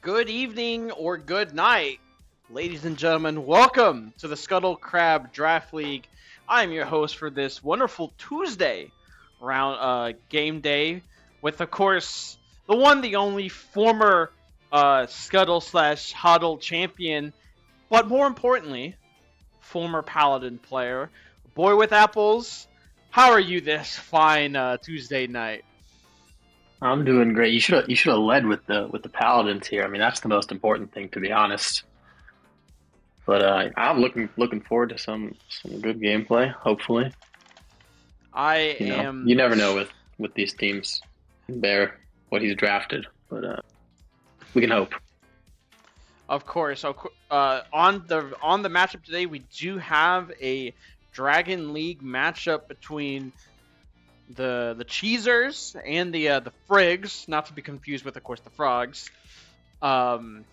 Good evening or good night, ladies and gentlemen. Welcome to the Scuttle Crab Draft League. I'm your host for this wonderful Tuesday round game day with, of course, the one, the only former Scuttle slash Huddle champion, but more importantly, former Paladin player, Boy with Apples. How are you this fine Tuesday night? I'm doing great. You should have led with the paladins here. I mean, that's the most important thing, to be honest. But I'm looking forward to some good gameplay. Hopefully, I you am. never know with these teams, Bear what he's drafted, but we can hope. Of course. On the matchup today, we do have a Dragon League matchup between the CHEEZERS and the FRIGS, not to be confused with, of course, the Frogs. Um,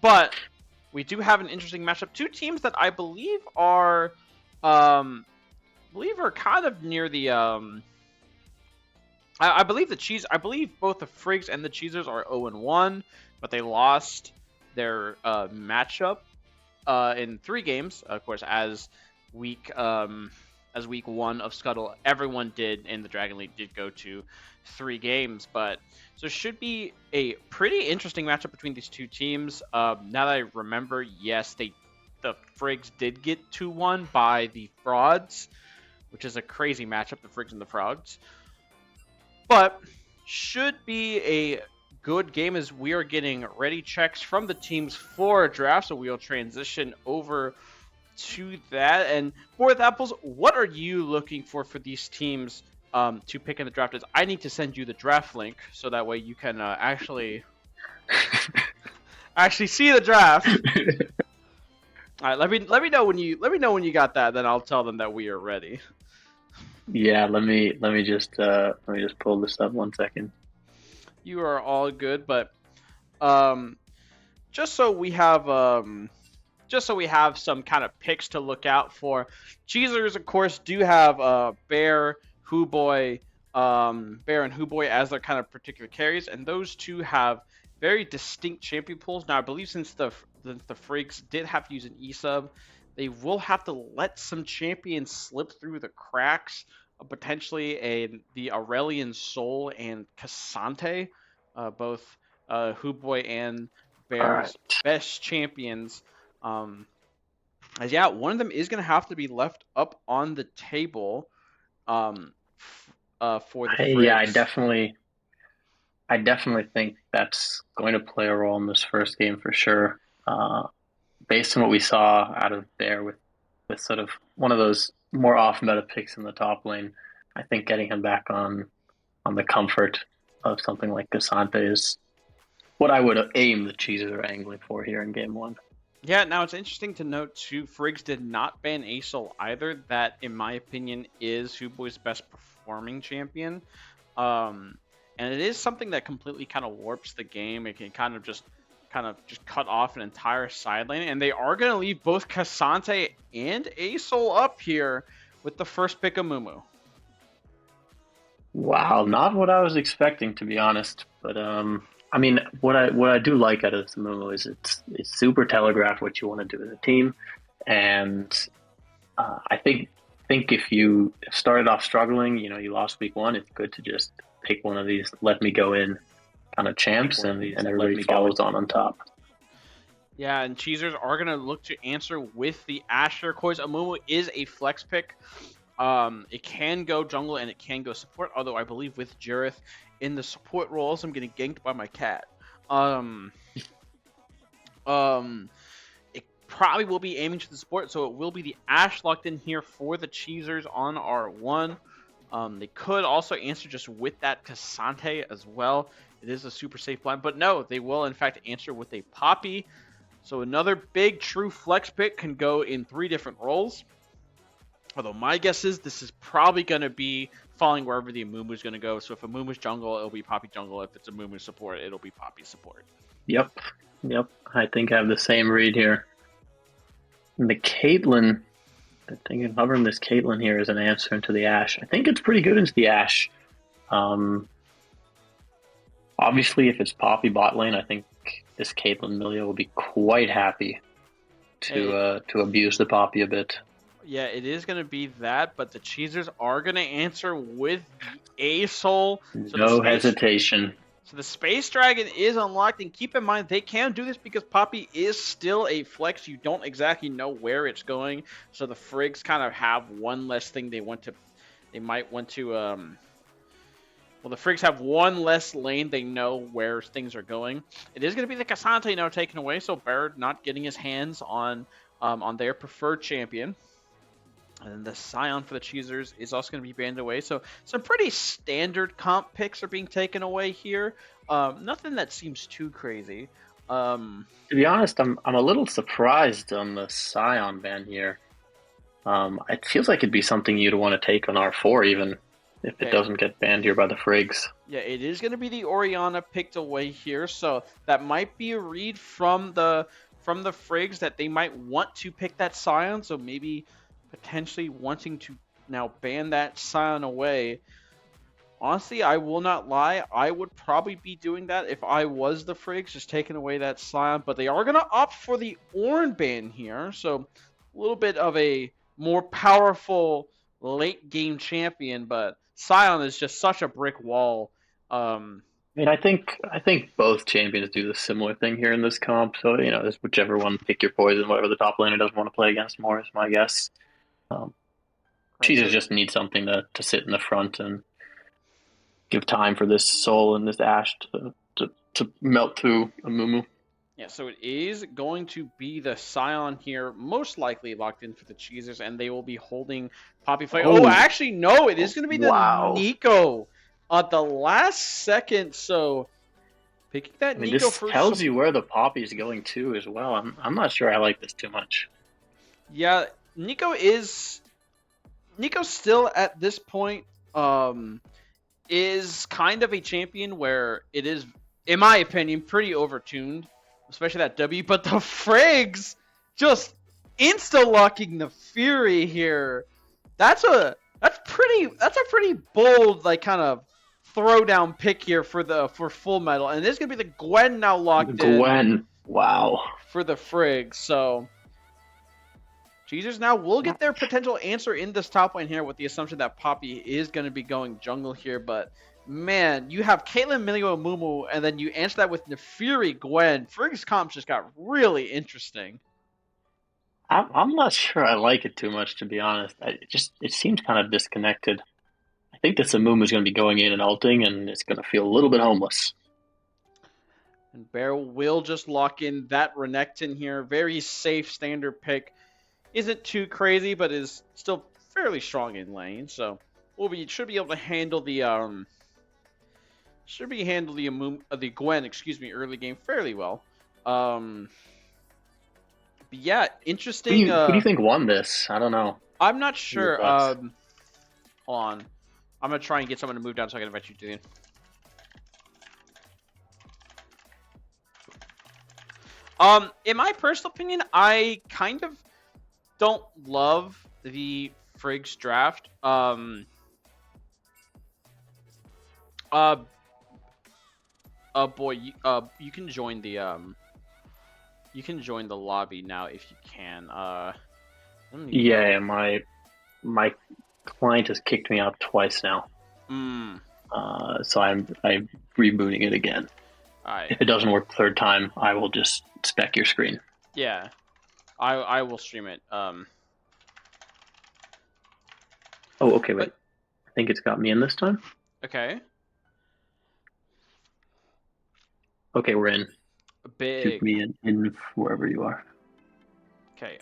but we do have an interesting matchup. Two teams that I believe are kind of near the I believe I believe both the Frigs and the Cheezers are 0-1, but they lost their matchup in 3 games. Of course, week as week 1 of Scuttle, everyone did in the Dragon League did go to 3 games, but so it should be a pretty interesting matchup between these two teams. Now that I remember, yes, the Frigs did get 2-1 by the Frauds, which is a crazy matchup, the Frigs and the Frogs. But should be a good game as we are getting ready checks from the teams for a draft. So we'll transition over to that. And Fourth Apples, what are you looking for these teams to pick in the draft? Is I need to send you the draft link so that way you can actually see the draft. All right, let me know when you got that. Then I'll tell them that we are ready. Yeah, let me just pull this up 1 second. You are all good, but um, just so we have some kind of picks to look out for. Cheezers, of course, do have Bear, Bear and Hooboy as their kind of particular carries, and those two have very distinct champion pools. Now, I believe since the Freaks did have to use an E-sub, they will have to let some champions slip through the cracks. Potentially the Aurelian Soul and Cassante, both Hooboy and All right. Bear's best champions. As yeah, one of them is going to have to be left up on the table for the Hey, yeah, Frigs. I definitely think that's going to play a role in this first game for sure. Based on what we saw out of there with sort of one of those more off meta picks in the top lane, I think getting him back on the comfort of something like Cassante is what I would aim the cheeses are angling for here in game one. Yeah, now it's interesting to note too, Frigs did not ban Asol either. That, in my opinion, is Hooboy's best performing champion. Um, and it is something that completely kind of warps the game. It can kind of just cut off an entire side lane, and they are going to leave both Cassante and Asol up here with the first pick of Mumu. Wow, not what I was expecting to be honest. But I mean, what I do like out of this move is it's super telegraphed what you want to do as a team, and I think if you started off struggling, you lost week one, it's good to just pick one of these let me go in kind of champs, and everybody follows on top. Yeah, and Cheezers are going to look to answer with the Asher. Of course, Amumu is a flex pick. It can go jungle and it can go support, although I believe with Jareth in the support roles, I'm getting ganked by my cat. Um, it probably will be aiming to the support, so it will be the Ash locked in here for the Cheezers on R1. They could also answer just with that Cassante as well. It is a super safe blind, but no, they will in fact answer with a Poppy. So another big true flex pick can go in 3 different roles. Although my guess is this is probably going to be falling wherever the Amumu is going to go. So if Amumu's jungle, it'll be Poppy jungle. If it's Amumu support, it'll be Poppy support. Yep, yep. I think I have the same read here. And the Caitlyn, I think hovering this Caitlyn here is an answer into the Ash. I think it's pretty good into the Ash. Um, Obviously, if it's Poppy bot lane, I think this Caitlyn Millia will be quite happy to abuse the Poppy a bit. Yeah, it is going to be that, but the Cheezers are going to answer with the A-Soul. No hesitation. So the Space Dragon is unlocked, and keep in mind they can do this because Poppy is still a flex. You don't exactly know where it's going, so the Frigs kind of have one less thing they might want to. Well, the Frigs have one less lane. They know where things are going. It is going to be the Cassandra now taken away, so Baird not getting his hands on their preferred champion. And the Scion for the Cheezers is also going to be banned away. So some pretty standard comp picks are being taken away here. Nothing that seems too crazy. To be honest, I'm a little surprised on the Scion ban here. It feels like it'd be something you'd want to take on R4 even if it doesn't get banned here by the Frigs. Yeah, it is going to be the Orianna picked away here, so that might be a read from the Frigs that they might want to pick that Scion. So maybe potentially wanting to now ban that Scion away. Honestly, I will not lie. I would probably be doing that if I was the Frigs, just taking away that Scion. But they are going to opt for the Ornn ban here. So a little bit of a more powerful late game champion. But Scion is just such a brick wall. I mean, I think both champions do the similar thing here in this comp. So, there's whichever one, pick your poison, whatever the top laner doesn't want to play against more is my guess. CHEEZERS just need something to sit in the front and give time for this Soul and this Ashe to melt through a Mumu. Yeah, so it is going to be the Scion here, most likely locked in for the Cheezers, and they will be holding Poppy Fight. Oh, actually, no, it is going to be the Nico at the last second. So picking that Nico this tells you where the Poppy is going to as well. I'm not sure I like this too much. Yeah, Nico's still at this point is kind of a champion where it is, in my opinion, pretty overtuned, especially that W. But the Frigs just insta-locking the Fury here. That's a pretty bold kind of throwdown pick here for Full Metal, and this is gonna be the Gwen now locked in. Gwen, wow, for the Frigs. So CHEEZERS now will get their potential answer in this top lane here with the assumption that Poppy is going to be going jungle here. But, man, you have Caitlyn, Milio, and Mumu, and then you answer that with Nefiri, Gwen. Frigg's comps just got really interesting. I'm not sure I like it too much, to be honest. It seems kind of disconnected. I think that Mumu is going to be going in and ulting, and it's going to feel a little bit homeless. And Bear will just lock in that Renekton here. Very safe standard pick. Isn't too crazy, but is still fairly strong in lane. So should be able to handle the Gwen, early game fairly well. But yeah, interesting. Who do you think won this? I don't know. I'm not sure. Hold on. I'm gonna try and get someone to move down so I can invite you to the. In my personal opinion, I kind of don't love the Frigs draft. Boy, you can join the lobby now if you can. Yeah, my client has kicked me out twice now. So I'm rebooting it again. Alright. If it doesn't work the third time, I will just spec your screen. Yeah. I will stream it. Oh, okay, wait. I think it's got me in this time. Okay. Okay, we're in. Big. Shoot me in wherever you are. Okay.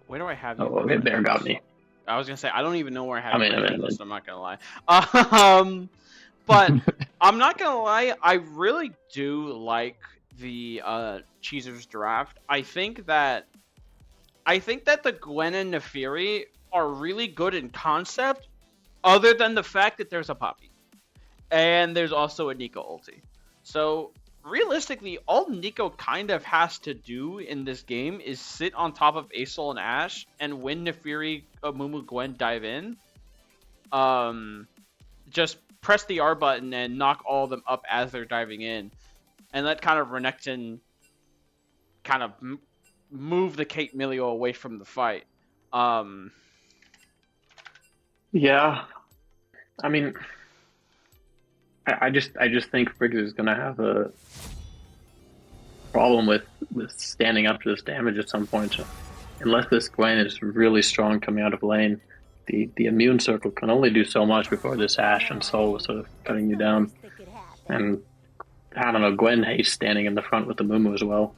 Where do I have you? Oh, okay, Bear got me. I was gonna say I don't even know where I have you. I'm not gonna lie. But I'm not gonna lie. I really do like the CHEEZERS draft. I think that the Gwen and Nefiri are really good in concept, other than the fact that there's a Poppy. And there's also a Nico ulti. So, realistically, all Nico kind of has to do in this game is sit on top of A-Soul and Ashe, and when Nefiri, Mumu, Gwen dive in, just press the R button and knock all of them up as they're diving in, and let kind of Renekton kind of move the Kate Milio away from the fight. Yeah, I mean, I just think FRIGS is going to have a problem with standing up to this damage at some point. So unless this Gwen is really strong coming out of lane, the immune circle can only do so much before this Ashe and Soul is sort of cutting you down. And I don't know, Gwen hates standing in the front with the Mumu as well.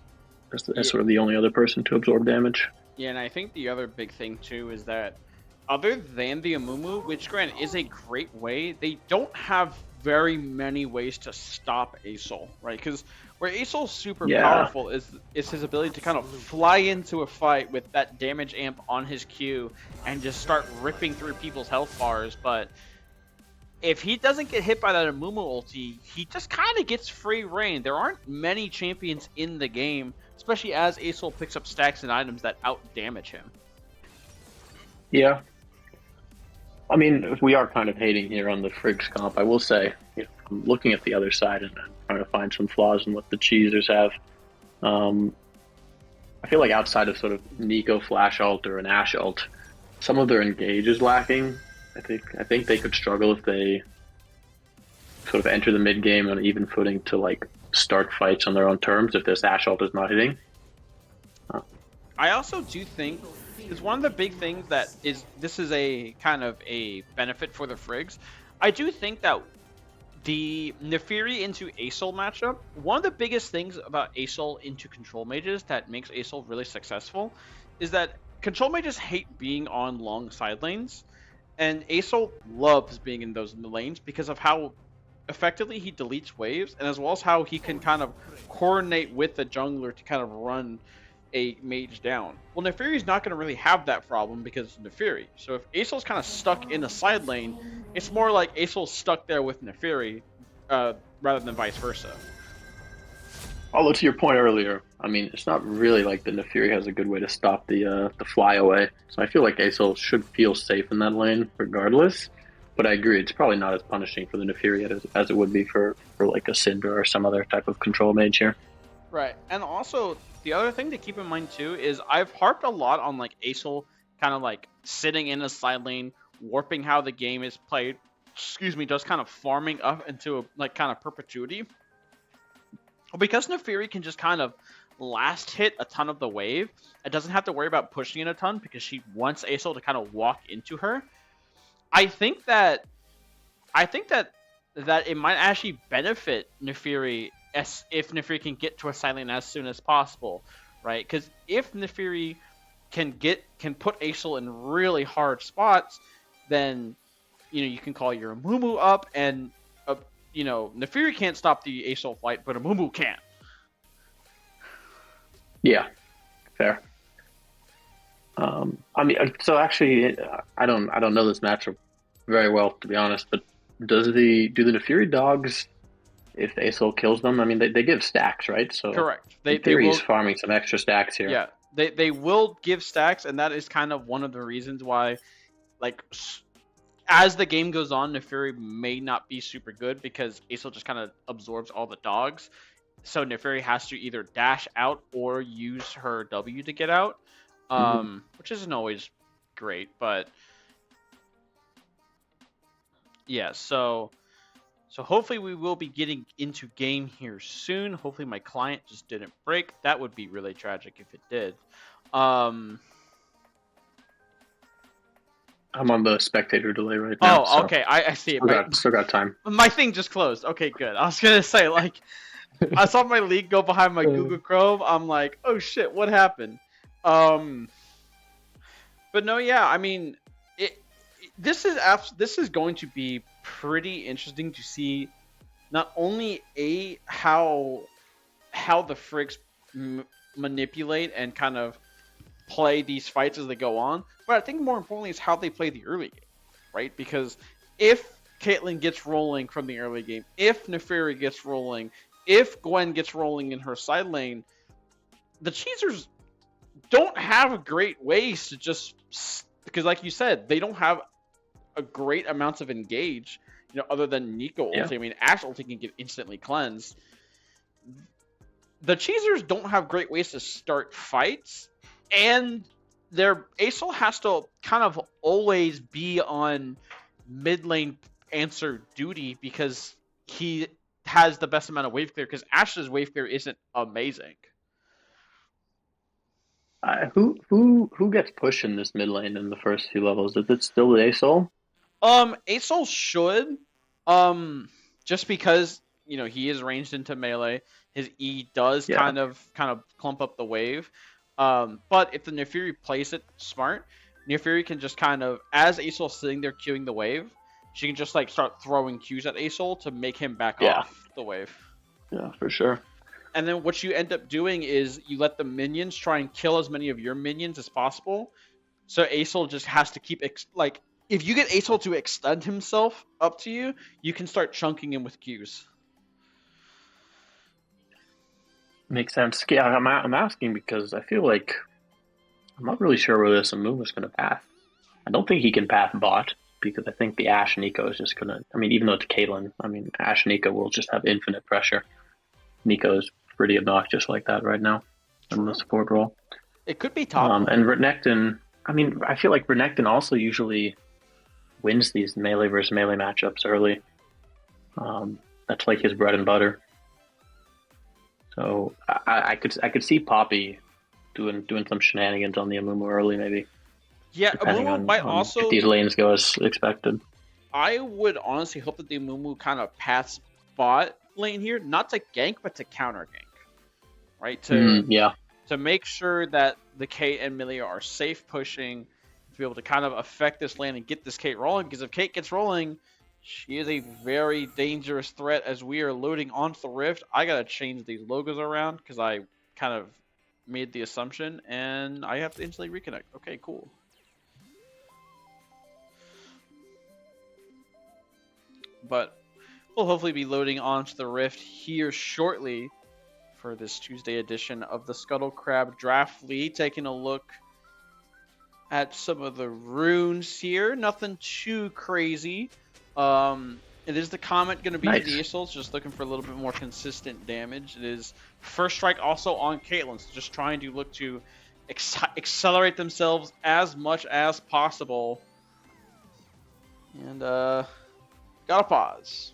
As sort of the only other person to absorb damage. Yeah, and I think the other big thing too is that other than the Amumu, which granted is a great way, they don't have very many ways to stop Asol, right? Because where Asol's super powerful is his ability to kind of fly into a fight with that damage amp on his Q and just start ripping through people's health bars. But if he doesn't get hit by that Amumu ulti, he just kind of gets free reign. There aren't many champions in the game, especially as Asol picks up stacks and items that out-damage him. Yeah. I mean, we are kind of hating here on the FRIGS comp. I will say, I'm looking at the other side and I'm trying to find some flaws in what the CHEEZERS have. I feel like outside of sort of Nico Flash ult or an Ashe ult, some of their engage is lacking. I think they could struggle if they sort of enter the mid game on even footing to like start fights on their own terms if this Ashe ult is not hitting. I also do think is one of the big things that this is a kind of a benefit for the FRIGS. I do think that the Nefiri into Asol matchup, one of the biggest things about Asol into control mages that makes Asol really successful is that control mages hate being on long side lanes, and Asol loves being in those lanes because of how effectively he deletes waves, and as well as how he can kind of coordinate with the jungler to kind of run a mage down. Well, Nefiri's not going to really have that problem because Nefiri. So if Asol's kind of stuck in the side lane, it's more like Asol's stuck there with Nefiri rather than vice versa. Although to your point earlier, I mean, it's not really like the Nefiri has a good way to stop the flyaway. So I feel like Asol should feel safe in that lane regardless. But I agree, it's probably not as punishing for the Nefiri as it would be for like a Syndra or some other type of control mage here. Right, and also the other thing to keep in mind too is I've harped a lot on like Asol kind of like sitting in a side lane, warping how the game is played. Just kind of farming up into a like kind of perpetuity. Because Nefiri can just kind of last hit a ton of the wave, it doesn't have to worry about pushing it a ton because she wants Asol to kind of walk into her. I think that it might actually benefit Nefiri if Nefiri can get to a side lane as soon as possible, right? Because if Nefiri can put Asol in really hard spots, then you can call your Amumu up, and Nefiri can't stop the Asol fight, but Amumu can. Yeah, fair. I mean, so actually, I don't know this matchup very well, to be honest. But do the Nefiri dogs, if Asol kills them, I mean, they give stacks, right? So correct. Nefiri's farming some extra stacks here. Yeah, they will give stacks, and that is kind of one of the reasons why, like, as the game goes on, Nefiri may not be super good because Asol just kind of absorbs all the dogs. So Nefiri has to either dash out or use her W to get out. Which isn't always great, but yeah, so hopefully we will be getting into game here soon. Hopefully my client just didn't break. That would be really tragic if it did. I'm on the spectator delay right now. Oh, okay, I see it. Still got time. My thing just closed. Okay, good. I was gonna say, like, I saw my league go behind my Google Chrome. I'm like, oh shit, what happened? But no, yeah, I mean, this is going to be pretty interesting to see not only how the FRIGS manipulate and kind of play these fights as they go on, but I think more importantly is how they play the early game, right? Because if Caitlyn gets rolling from the early game, if Nefiri gets rolling, if Gwen gets rolling in her side lane, the CHEEZERS don't have great ways to just, because like you said, they don't have a great amounts of engage. other than Nico Yeah. ulti. I mean, Ashe ulti can get instantly cleansed. The Cheezers don't have great ways to start fights, and their Acel has to kind of always be on mid lane answer duty because he has the best amount of wave clear, because Ashe's wave clear isn't amazing. Who gets pushed in this mid lane in the first few levels? Is it still Asol? Acel should, um, just because he is ranged into melee. His E does Yeah. kind of clump up the wave. But if the Nefiri plays it smart, Nefiri can just kind of, as Acel's sitting there queuing the wave, she can just like start throwing Qs at Acel to make him back Yeah. off the wave. Yeah, for sure. And then what you end up doing is you let the minions try and kill as many of your minions as possible. So Acel just has to keep like, if you get Acel to extend himself up to you, you can start chunking him with Qs. Makes sense. Yeah, I'm asking because I feel like I'm not really sure where this Amumu is going to path. I don't think he can path bot because I think the Ashe Nico is just going to. I mean, even though it's Caitlyn, I mean, Ashe Nico will just have infinite pressure. Nico is pretty obnoxious like that right now in the support role. It could be top lane. And Renekton, I mean, I feel like Renekton also usually wins these melee versus melee matchups early. That's like his bread and butter. So I could see Poppy doing some shenanigans on the Amumu early, maybe. Yeah, Depending Amumu on, might also. If these lanes go as expected. I would honestly hope that the Amumu kind of paths bot lane here, not to gank, but to counter gank, right? To make sure that the Kate and Milia are safe pushing, to be able to kind of affect this lane and get this Kate rolling. Because if Kate gets rolling, she is a very dangerous threat as we are loading onto the Rift. I gotta change these logos around because I kind of made the assumption, and I have to instantly reconnect. Okay, cool. But we'll hopefully be loading onto the Rift here shortly for this Tuesday edition of the Scuttle Crab Draft League. Taking a look at some of the runes here. Nothing too crazy. It is the comment going to be Nice. for the Acels, just looking for a little bit more consistent damage. It is first strike also on Caitlyn, so just trying to look to accelerate themselves as much as possible. And gotta pause.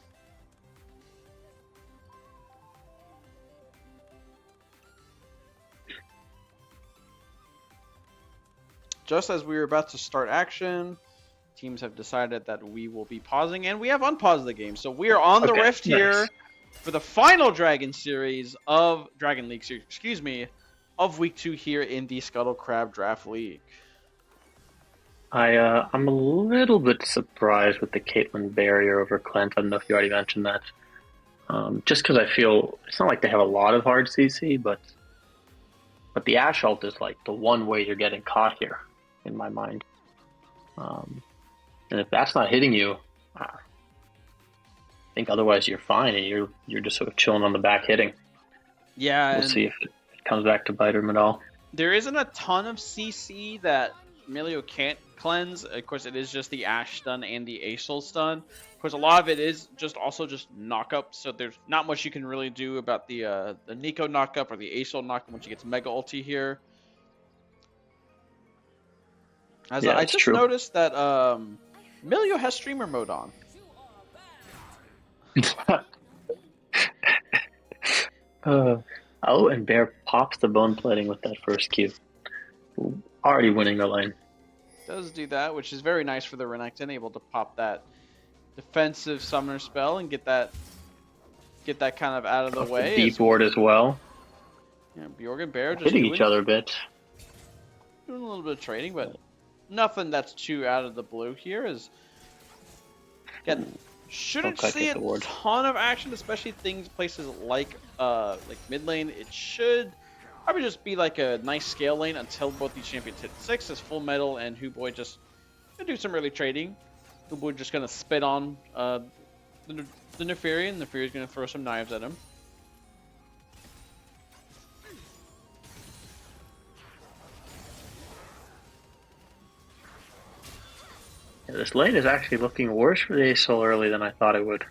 Just as we were about to start action, teams have decided that we will be pausing, and we have unpaused the game. So we are on the Rift here for the final Dragon League series, excuse me, of week 2 here in the Scuttle Crab Draft League. I'm a little bit surprised with the Caitlyn barrier over Clint. I don't know if you already mentioned that. Just because I feel it's not like they have a lot of hard CC, but the Ashe ult is like the one way you're getting caught here, in my mind. And if that's not hitting you, I think otherwise you're fine, and you're just sort of chilling on the back hitting. Yeah, we'll see if it comes back to bite him at all. There isn't a ton of CC that Milio can't cleanse. Of course, it is just the Ashe stun and the Acel stun. Of course, a lot of it is just knock up, so there's not much you can really do about the Nico knock up or the Acel knock up once he gets Mega Ulti here. I just noticed that Milio has streamer mode on. And Bear pops the bone plating with that first Q. Already winning the lane. Does do that, which is very nice for the Renekton, able to pop that defensive summoner spell and get that kind of out of the way. Deep ward as well. Yeah, Bjorg and Bear just hitting each other a bit. Doing a little bit of trading, but nothing that's too out of the blue here. Is again, shouldn't see a ton of action, especially places like mid lane. It should probably just be like a nice scale lane until both these champions hit 6 as Full Metal and Huboy just gonna do some early trading. Huboy just gonna spit on the Neferi, and Neferi's gonna throw some knives at him. This lane is actually looking worse for the Ace so early than I thought it would.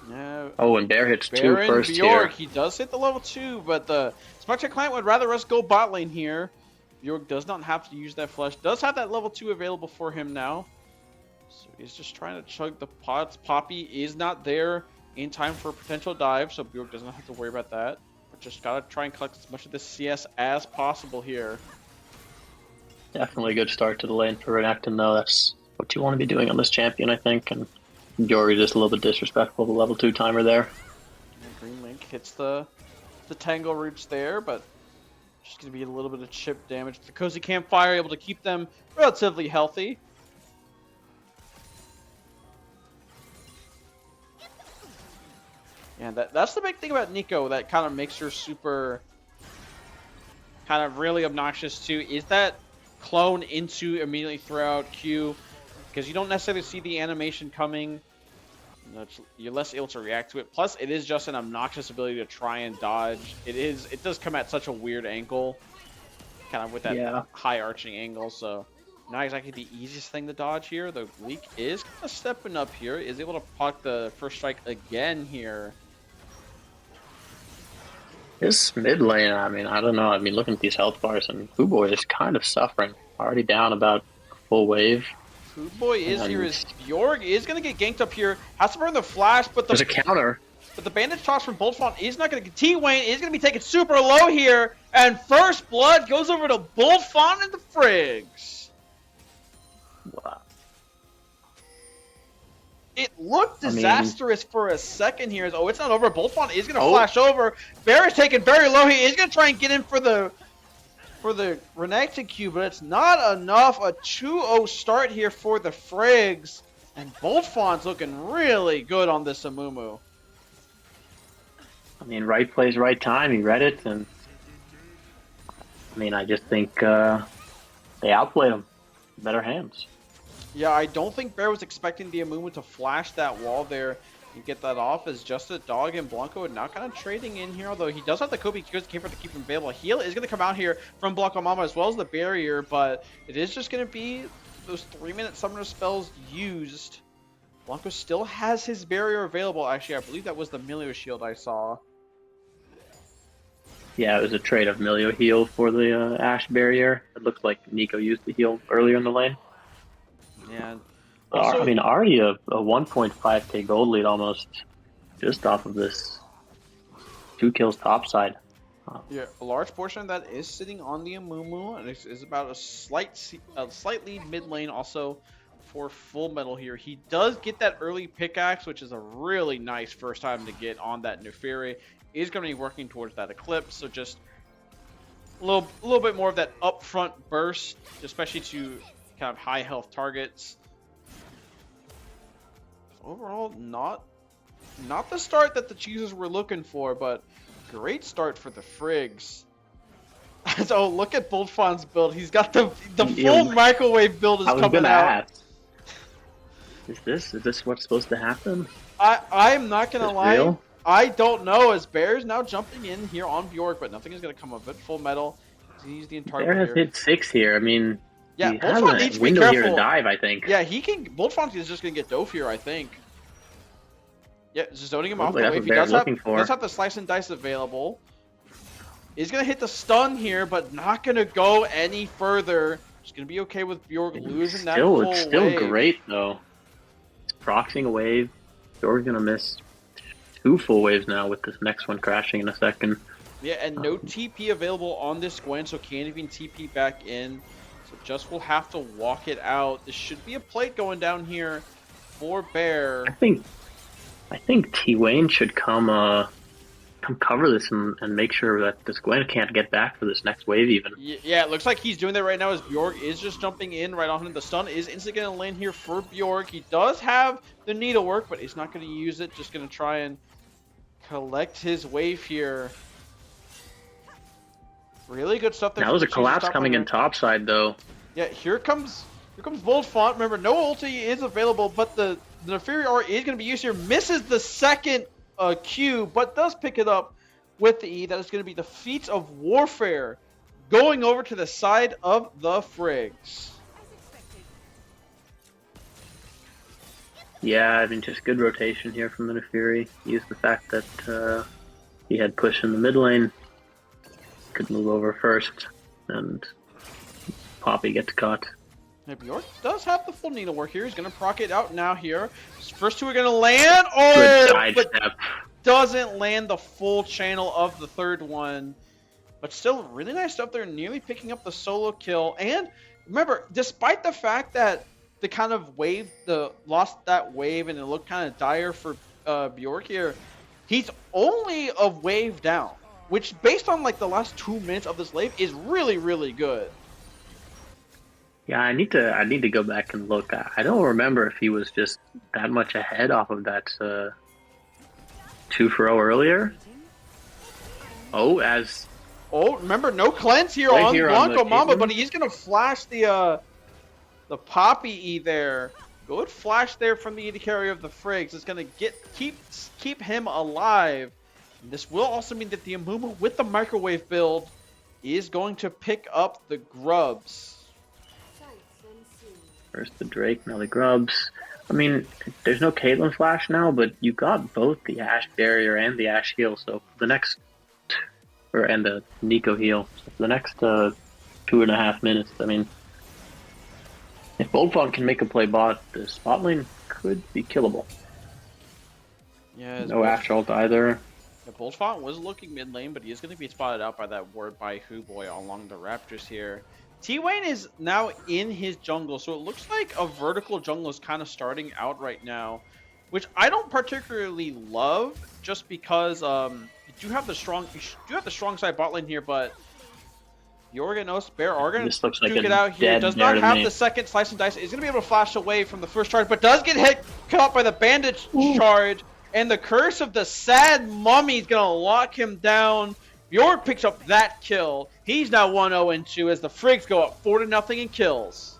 Yeah. Oh, and Bear hits two Baron first Bjork, here. he does hit the level 2, but the Spectre Client would rather us go bot lane here. Bjork does not have to use that flash. Does have that level 2 available for him now. So he's just trying to chug the pots. Poppy is not there in time for a potential dive, so Bjork doesn't have to worry about that. But just gotta try and collect as much of this CS as possible here. Definitely a good start to the lane for Renekton, though. That's what you want to be doing on this champion, I think. And Yori just a little bit disrespectful, the level 2 timer there. And Green Link hits the tangle roots there, but just going to be a little bit of chip damage. The Cozy Campfire able to keep them relatively healthy. And that's the big thing about Nico that kind of makes her super kind of really obnoxious too, is that clone into immediately throw out Q, because you don't necessarily see the animation coming. You're less able to react to it. Plus, it is just an obnoxious ability to try and dodge. It does come at such a weird angle, kind of with that high arching angle. So not exactly the easiest thing to dodge here. The Leak is kind of stepping up here. Is able to proc the first strike again here. This mid lane, I mean, I don't know. I mean, looking at these health bars, and Fuboy is kind of suffering. Already down about full wave. Fuboy is here. As Bjorg is going to get ganked up here. Has to burn the flash, but there's a counter. But the bandage toss from Boltfont is not going to get. T-Wayne is going to be taken super low here. And first blood goes over to Boltfont and the Frigs. Wow. It looked disastrous for a second here. Oh, it's not over. Boltfont is going to flash over. Bear is taken very low. He is going to try and get in for the Renekton Q, but it's not enough. A 2-0 start here for the Frigs. And Boltfont's looking really good on this Amumu. I mean, right place, right time. He read it, and I mean, I just think they outplayed him. Better hands. Yeah, I don't think Bear was expecting the Amumu to flash that wall there and get that off, as just a dog and Blanco now kind of trading in here, although he does have the Kobe because came for to keep him available. Heal is going to come out here from Blanco Mama as well as the barrier, but it is just going to be those 3-minute summoner spells used. Blanco still has his barrier available. Actually, I believe that was the Milio shield I saw. Yeah, it was a trade of Milio heal for the Ashe barrier. It looks like Nico used the heal earlier in the lane. Yeah. Also, I mean, already a 1.5k gold lead almost, just off of this 2 kills topside. Yeah, a large portion of that is sitting on the Amumu, and it's about a slight lead mid lane also for Full Metal here. He does get that early pickaxe, which is a really nice first time to get on that Neferi. Is going to be working towards that Eclipse, so just a little bit more of that upfront burst, especially to kind of high health targets. Overall, not the start that the CHEEZERS were looking for, but great start for the Frigs. So look at Boltfont's build. He's got the full microwave build is coming out. Is this what's supposed to happen? I'm not gonna lie. Real? I don't know, as Bear's now jumping in here on Bjork, but nothing is gonna come of it. Full Metal. He's the entire Bear has hit 6 here. I mean, yeah, he has Boltfont needs a to be window careful. here to dive, I think. Yeah, he can. Boltfont is just gonna get dove here, I think. Yeah, just zoning him off the wave. He does have the slice and dice available. He's gonna hit the stun here, but not gonna go any further. Just gonna be okay with Bjork losing that full wave. It's still great though. It's proxying a wave. Bjork's gonna miss 2 full waves now with this next one crashing in a second. Yeah, and no TP available on this Gwen, so can't even TP back in. So just will have to walk it out. This should be a plate going down here for Bear. I think T-Wayne should come cover this and make sure that this Gwen can't get back for this next wave even. Yeah, it looks like he's doing that right now as Bjork is just jumping in right on him. The stun is instantly going to land here for Bjork. He does have the needlework, but he's not going to use it. Just going to try and collect his wave here. Really good stuff there. Now there's a collapse coming in topside though. Yeah, here comes Boltfont. Remember, no ulti is available, but the Neferi R is going to be used here. Misses the second Q, but does pick it up with the E. That is going to be the Feats of Warfare going over to the side of the Frigs. Yeah, I mean, just good rotation here from the Nefiri. Used the fact that he had push in the mid lane, could move over first, and Poppy gets caught. Now, Bjork does have the full needlework here. He's going to proc it out now here. First two are going to land. Good Oh, but sidestep. doesn't land the full channel of the third one. But still, really nice stuff there, nearly picking up the solo kill. And remember, despite the fact that the kind of wave, lost that wave, and it looked kind of dire for Bjork here, he's only a wave down, which based on like the last 2 minutes of this wave is really, really good. Yeah, I need to go back and look. I don't remember if he was just that much ahead off of that 2-0 earlier. Oh, remember, no cleanse here right on here Blanco on Mamba, but he's gonna flash the Poppy E there. Good flash there from the AD carry of the Frigs. It's gonna keep him alive. And this will also mean that the Amumu with the microwave build is going to pick up the grubs. First the Drake, now the Grubs. I mean, there's no Caitlyn flash now, but you got both the Ashe barrier and the Ashe heal. So for the next, and the Nico heal. So for the next 2.5 minutes, I mean, if Boldfawn can make a play bot, the spot lane could be killable. Yeah. No Ashe ult either. The Boldfawn was looking mid lane, but he is going to be spotted out by that ward by Hooboy along the Raptors here. T-Wayne is now in his jungle, so it looks like a vertical jungle is kind of starting out right now, which I don't particularly love, just because you do have the strong side bot lane here, but Yorganos Bear are going to looks like duke it out here. Does not have the second slice and dice. Is going to be able to flash away from the first charge, but does get cut by the bandage charge, and the curse of the sad mummy is going to lock him down. Bjork picks up that kill. He's now 1-0-2 as the Frigs go up 4-0 in kills.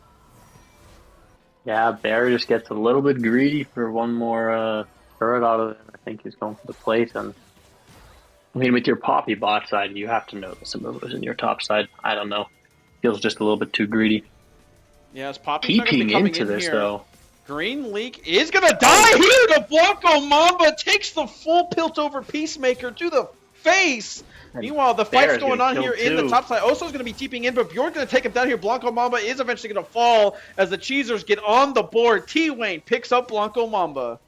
Yeah, Bear just gets a little bit greedy for one more turret out of it. I think he's going for the plate. And I mean, with your Poppy bot side, you have to know the Samuras in your top side. I don't know. Feels just a little bit too greedy. Yeah, as Poppy's not going to be Keeping coming into in this, here. though. Green Leak is going to die here. The Blanco Mamba takes the full pilt over Peacemaker to the face. Meanwhile, the fight's going on here in the top side. Oso's going to be TPing in, but Bjork's going to take him down here. Blanco Mamba is eventually going to fall as the CHEEZERS get on the board. T-Wayne picks up Blanco Mamba.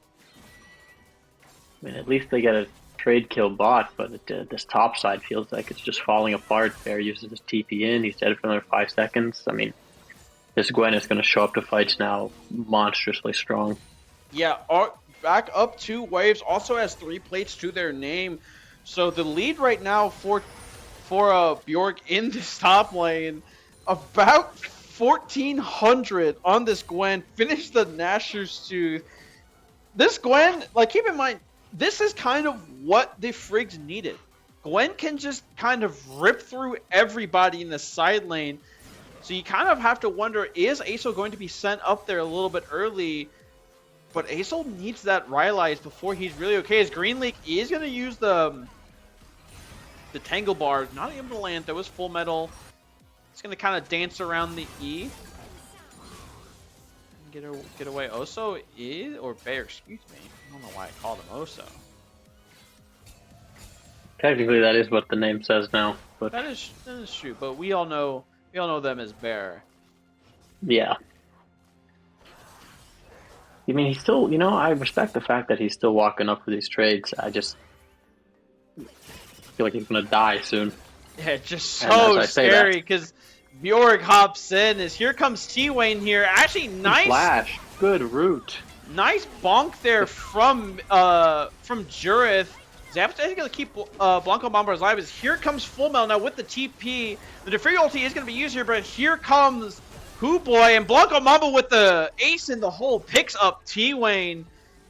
I mean, at least they get a trade kill bot, but this top side feels like it's just falling apart. Bear uses his TP in. He's dead for another 5 seconds. I mean, this Gwen is going to show up to fights now monstrously strong. Yeah, back up 2 waves. Also has 3 plates to their name. So the lead right now for Bjork in this top lane, about 1,400 on this Gwen. Finish the Gnasher's Tooth. This Gwen, like, keep in mind, this is kind of what the Frigs needed. Gwen can just kind of rip through everybody in the side lane. So you kind of have to wonder, is Aso going to be sent up there a little bit early? But Aso needs that Rylai's before he's really okay. As Green Leak is going to use the Tangle Bar, not able to land. That was full metal. It's going to kind of dance around the E. Get away. Oso is, or Bear, excuse me. I don't know why I called him Oso. Technically, that is what the name says now. But That is true, but we all know them as Bear. yeah. I mean, he's still, I respect the fact that he's still walking up for these trades. I just feel like he's going to die soon. Yeah, it's just so scary because Bjork hops in as here comes T-Wayne here. Actually, nice flash. Good route. Nice bonk there from Jurith. Zap's going to keep Blanco Mamba alive as here comes Full Metal now with the TP. The Nefiri ulti is going to be used here, but here comes Hooboy, and Blanco Mamba with the ace in the hole picks up T-Wayne.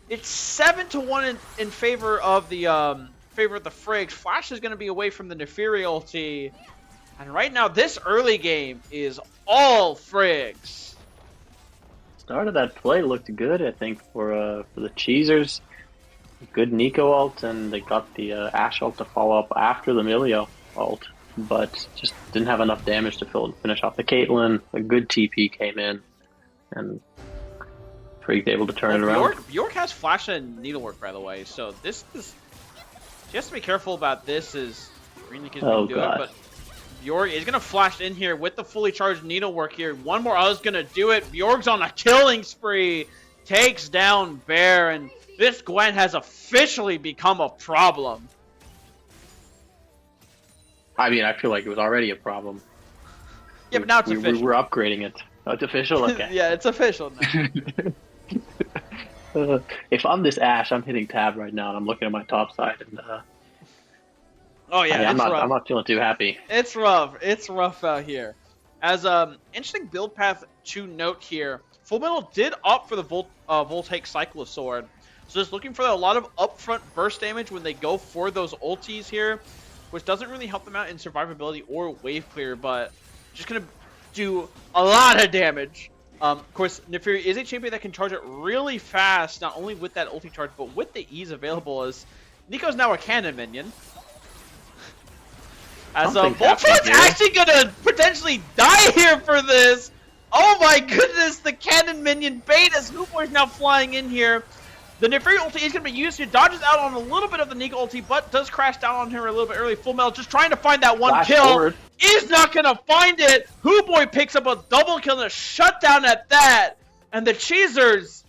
It's 7-1 in favor of the Frigs. Flash is going to be away from the Nefiri ulti. And right now, this early game is all Frigs. Start of that play looked good, I think, for the CHEEZERS. Good Nico ult, and they got the Ashe ult to follow up after the Milio ult, but just didn't have enough damage to finish off the Caitlyn. A good TP came in, and Frig's able to turn it around. Bjork has flash and needlework, by the way, so this is... She has to be careful about this as Green League is going to do it, but Bjork is going to flash in here with the fully charged needlework here. One more is going to do it. Bjork's on a killing spree. Takes down Bear, and this Gwen has officially become a problem. I mean, I feel like it was already a problem. Yeah, but now it's official. We're upgrading it. Oh, it's official? Okay. Yeah, it's official now. If I'm this Ashe, I'm hitting tab right now, and I'm looking at my top side, and oh yeah, I'm not feeling too happy. It's rough. It's rough out here. As interesting build path to note here, Full Metal did opt for the Voltaic Cyclosword, so just looking for a lot of upfront burst damage when they go for those ultis here, which doesn't really help them out in survivability or wave clear, but just gonna do a lot of damage. Of course, Neferi is a champion that can charge it really fast, not only with that ulti charge, but with the ease available, as Nico's now a cannon minion. As Voltron's actually gonna potentially die here for this! Oh my goodness, the cannon minion bait as Hoopoy's now flying in here. The Neferi ulti is going to be used here, dodges out on a little bit of the Nico ulti, but does crash down on her a little bit early. Full Metal just trying to find that one kill. Forward. Is not going to find it. Hoopoy picks up a double kill and a shutdown at that. And the CHEEZERS,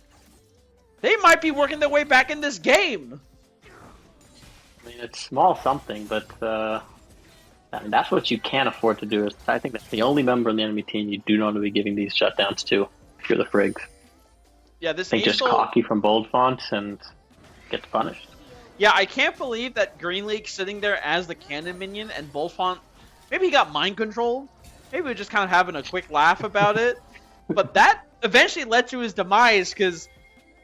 they might be working their way back in this game. I mean, it's small something, but I mean, that's what you can't afford to do. I think that's the only member in the enemy team you do not want to be giving these shutdowns to if you're the Frigs. Yeah, this I think just cocky from Bold Font and gets punished. Yeah, I can't believe that Green League sitting there as the cannon minion and Bold Font, maybe he got mind controlled. Maybe we're just kind of having a quick laugh about it. But that eventually led to his demise because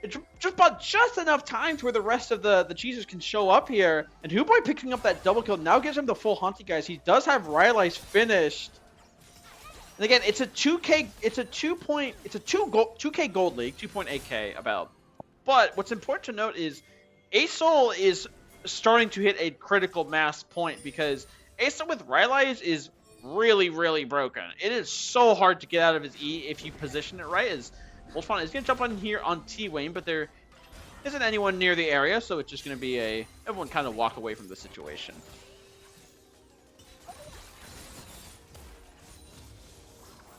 it's just about just enough time to where the rest of the CHEEZERS can show up here. And Hoopoy picking up that double kill now gives him the full Hunty, guys. He does have Rylai's finished. And again, it's a 2K, it's a 2K gold league, 2.8K about. But what's important to note is Asol is starting to hit a critical mass point because Asol with Rylai is really, really broken. It is so hard to get out of his E if you position it right. As Wolfon is going to jump on here on T-Wayne, but there isn't anyone near the area, so it's just going to be everyone kind of walk away from the situation.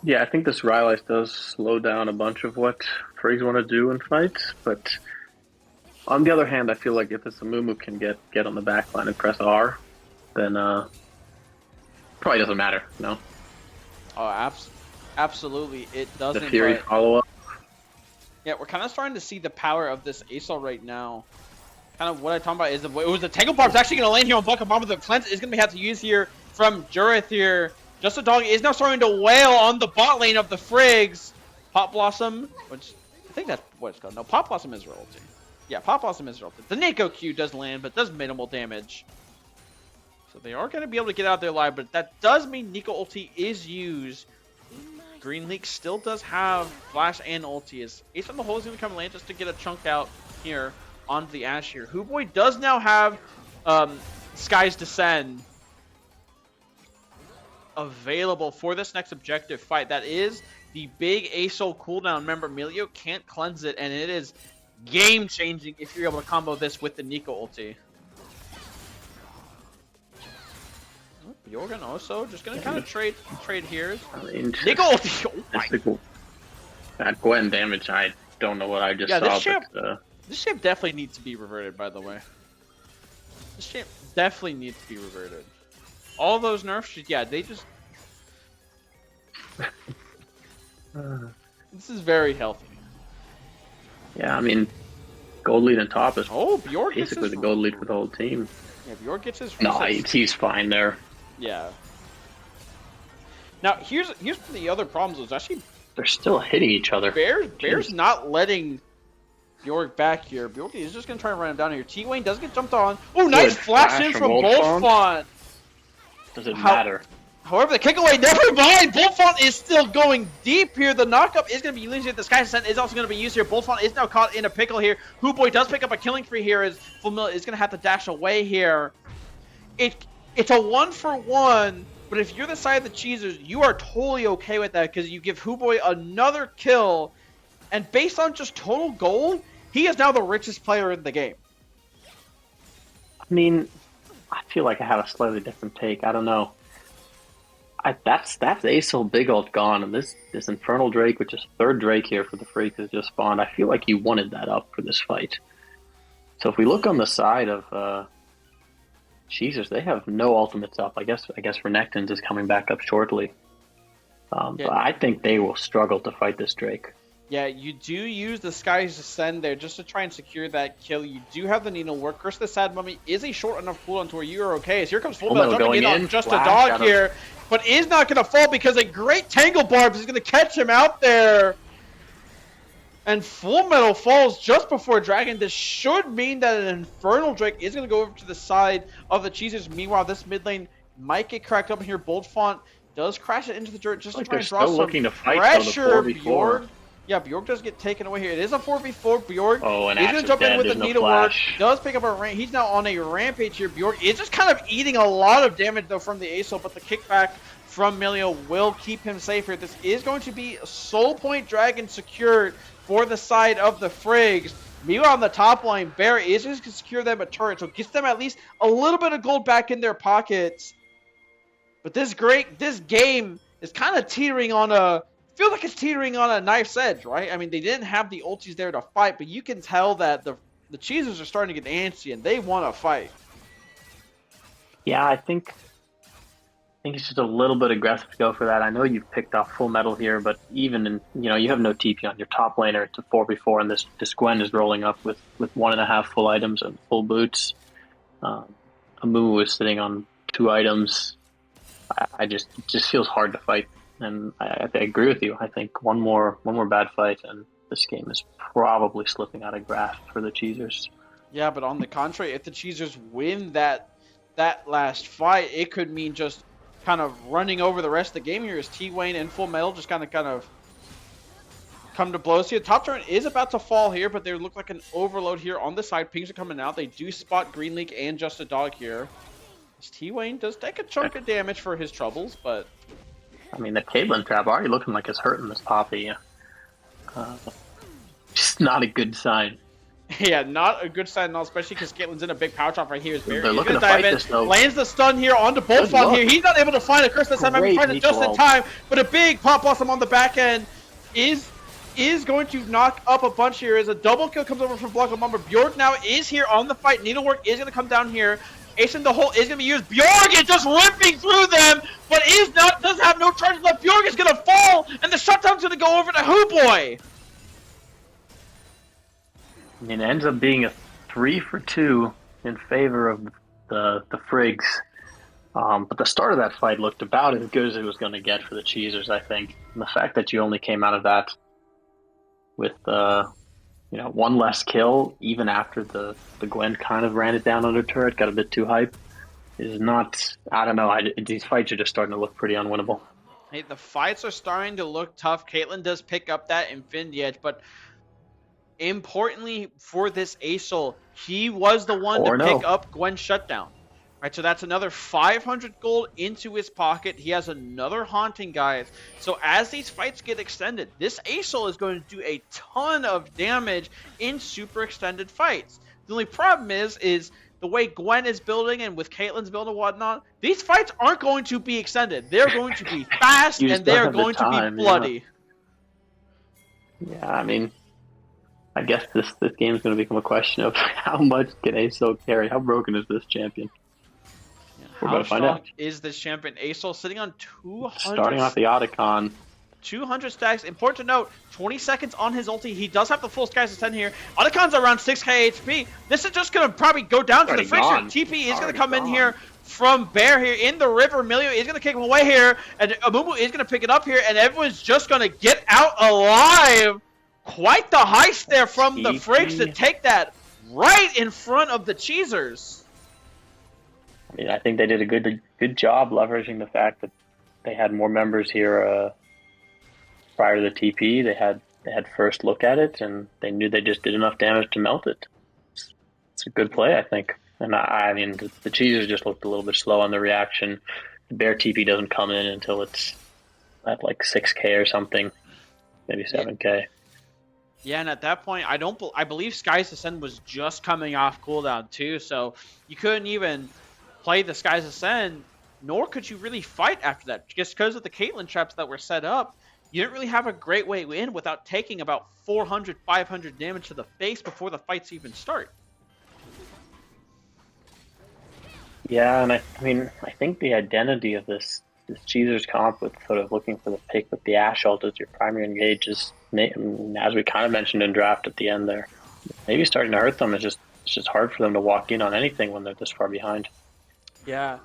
Yeah, I think this Rylai does slow down a bunch of what Frigs want to do in fights, but on the other hand, I feel like if this Amumu can get on the back line and press R, then probably doesn't matter, no? Oh, absolutely, it doesn't. The Fury follow-up. Yeah, we're kind of starting to see the power of this Asol right now. Kind of what I'm talking about is it was the Tangle Barb's actually going to land here on Buck Bomb, but the cleanse is going to have to use here from Jurith here. Just a Dog is now starting to wail on the bot lane of the Frigs. Pop Blossom, which I think that's what it's called. No, Pop Blossom is real ulti. Yeah, Pop Blossom is real ulti. The Nico Q does land, but does minimal damage. So they are going to be able to get out their live, but that does mean Nico ulti is used. Green League still does have Flash and ulti. As Ace on the Hole is going to come land just to get a chunk out here onto the Ashe here. Hoopoy does now have Sky's Descend available for this next objective fight. That is the big Asol cooldown. Remember, Melio can't cleanse it, and it is game-changing if you're able to combo this with the Nico ulti. Bjorgen also just gonna kind of trade here. Nico ulti. Oh my. That Gwen damage, I don't know what I just saw. This champ definitely needs to be reverted, by the way. This champ definitely needs to be reverted. All those nerfs, yeah, they just... This is very healthy. Yeah, I mean, gold lead on top is Bjork basically the gold lead for the whole team. Yeah, Bjork gets his... No, he's fine there. Yeah. Now, here's one of the other problems is actually... They're still hitting each other. Bear's not letting Bjork back here. Bjork is just going to try and run him down here. T-Wayne does get jumped on. Oh, nice flash in from Bolfont. Does it matter? However, the kick away, never mind. Bolfont is still going deep here. The knockup is going to be used here. The Sky Descent is also going to be used here. Bolfont is now caught in a pickle here. Hoopoy does pick up a killing free here as Full Metal is going to have to dash away here. It's a 1-for-1, but if you're the side of the CHEEZERS, you are totally okay with that because you give Hoopoy another kill And based on just total gold, he is now the richest player in the game. I mean, I feel like I have a slightly different take. I don't know. That's Aesol Big Ult gone, and this Infernal Drake, which is third Drake here for the FRIGS, has just spawned. I feel like he wanted that up for this fight. So if we look on the side of CHEEZERS, they have no ultimates up. I guess Renekton's is coming back up shortly. But I think they will struggle to fight this Drake. Yeah, you do use the Sky's Ascend there just to try and secure that kill. You do have the Needlework. Curse the Sad Mummy is a short enough cooldown to where you are okay. So here comes Full Metal jumping in on just a dog here, but is not going to fall because a great Tangle Barbs is going to catch him out there. And Full Metal falls just before Dragon. This should mean that an Infernal Drake is going to go over to the side of the CHEEZERS. Meanwhile, this mid lane might get cracked up here. Bold Font does crash it into the dirt just to try and draw some pressure. Bjorg. Yeah, Bjorg does get taken away here. It is a 4v4. Bjorg is going to jump in with the Needlework. Does pick up a rank. He's now on a rampage here. Bjorg is just kind of eating a lot of damage, though, from the Aesol, but the kickback from Milio will keep him safe here. This is going to be Soul Point Dragon secured for the side of the FRIGS. Meanwhile, on the top line, Bear is going to secure them a turret, so it gets them at least a little bit of gold back in their pockets. But this game is kind of teetering on a... Feel like it's teetering on a knife's edge, right? I mean, they didn't have the ultis there to fight, but you can tell that the CHEEZERS are starting to get antsy and they want to fight. Yeah, I think it's just a little bit aggressive to go for that. I know you've picked off Full Metal here, but even in, you have no TP on your top laner. It's a 4v4, and this Gwen is rolling up with 1.5 full items and full boots. Amumu is sitting on 2 items. It just feels hard to fight. And I agree with you. I think one more bad fight, and this game is probably slipping out of grasp for the CHEEZERS. Yeah, but on the contrary, if the CHEEZERS win that last fight, it could mean just kind of running over the rest of the game here as T-Wayne and Full Metal just kind of come to blows here. Top turret is about to fall here, but they look like an overload here on the side. Pings are coming out. They do spot Green Leak and Just a Dog here. T-Wayne does take a chunk of damage for his troubles, but... I mean, the Caitlyn trap already looking like it's hurting this Poppy. Just not a good sign. Yeah, not a good sign at all, especially because Caitlyn's in a big power drop right here. They're looking to fight this, though. Lands the stun here onto Bullfont here. He's not able to find a curse this time. He finds it just in time, but a big Pop Blossom on the back end is going to knock up a bunch here as a double kill comes over from Block of Mumber. Bjorg now is here on the fight. Needlework is going to come down here. Ace in the hole is going to be used. Bjorg is just ripping through them, but does have no charges left. Bjorg is going to fall, and the shutdown's going to go over to Hooboy. I mean, it ends up being a 3-for-2 in favor of the FRIGS. But the start of that fight looked about as good as it was going to get for the CHEEZERS, I think. And the fact that you only came out of that with one less kill, even after the Gwen kind of ran it down under turret, got a bit too hype, is not... I don't know. These fights are just starting to look pretty unwinnable. Hey, the fights are starting to look tough. Caitlyn does pick up that Infinity Edge, but importantly for this Aesol, he was the one to pick up Gwen's shutdown. Right, so that's another 500 gold into his pocket. He has another Haunting, guys. So as these fights get extended, this Aesol is going to do a ton of damage in super extended fights. The only problem is the way Gwen is building and with Caitlyn's build and whatnot, these fights aren't going to be extended. They're going to be fast and they're going to be bloody. Yeah, I mean, I guess this game is going to become a question of how much can Aesol carry? How broken is this champion? We're about to find out. Is this champion? Aesol sitting on 200. Starting off the Otacon. 200 stacks. Important to note, 20 seconds on his ulti. He does have the full Sky's Ascend here. Otacon's around 6k HP. This is just going to probably go down to the friction. TP is going to come in here from Bear here in the river. Milio is going to kick him away here. And Amumu is going to pick it up here. And everyone's just going to get out alive. Quite the heist there from the FRIGS to take that right in front of the CHEEZERS. I mean, I think they did a good job leveraging the fact that they had more members here prior to the TP. They had first look at it, and they knew they just did enough damage to melt it. It's a good play, I think. And I mean, the CHEEZERS just looked a little bit slow on the reaction. The Bear TP doesn't come in until it's at like 6k or something, maybe 7k. Yeah, and at that point, I believe Sky's Ascend was just coming off cooldown too, so you couldn't even play the Sky's Ascend, nor could you really fight after that, just because of the Caitlyn traps that were set up. You didn't really have a great way in without taking about 400, 500 damage to the face before the fights even start. Yeah, and I mean, I think the identity of this CHEEZERS comp with sort of looking for the pick with the Ashe ult as your primary engage is, as we kind of mentioned in draft at the end there, maybe starting to hurt them. It's just hard for them to walk in on anything when they're this far behind. Yeah.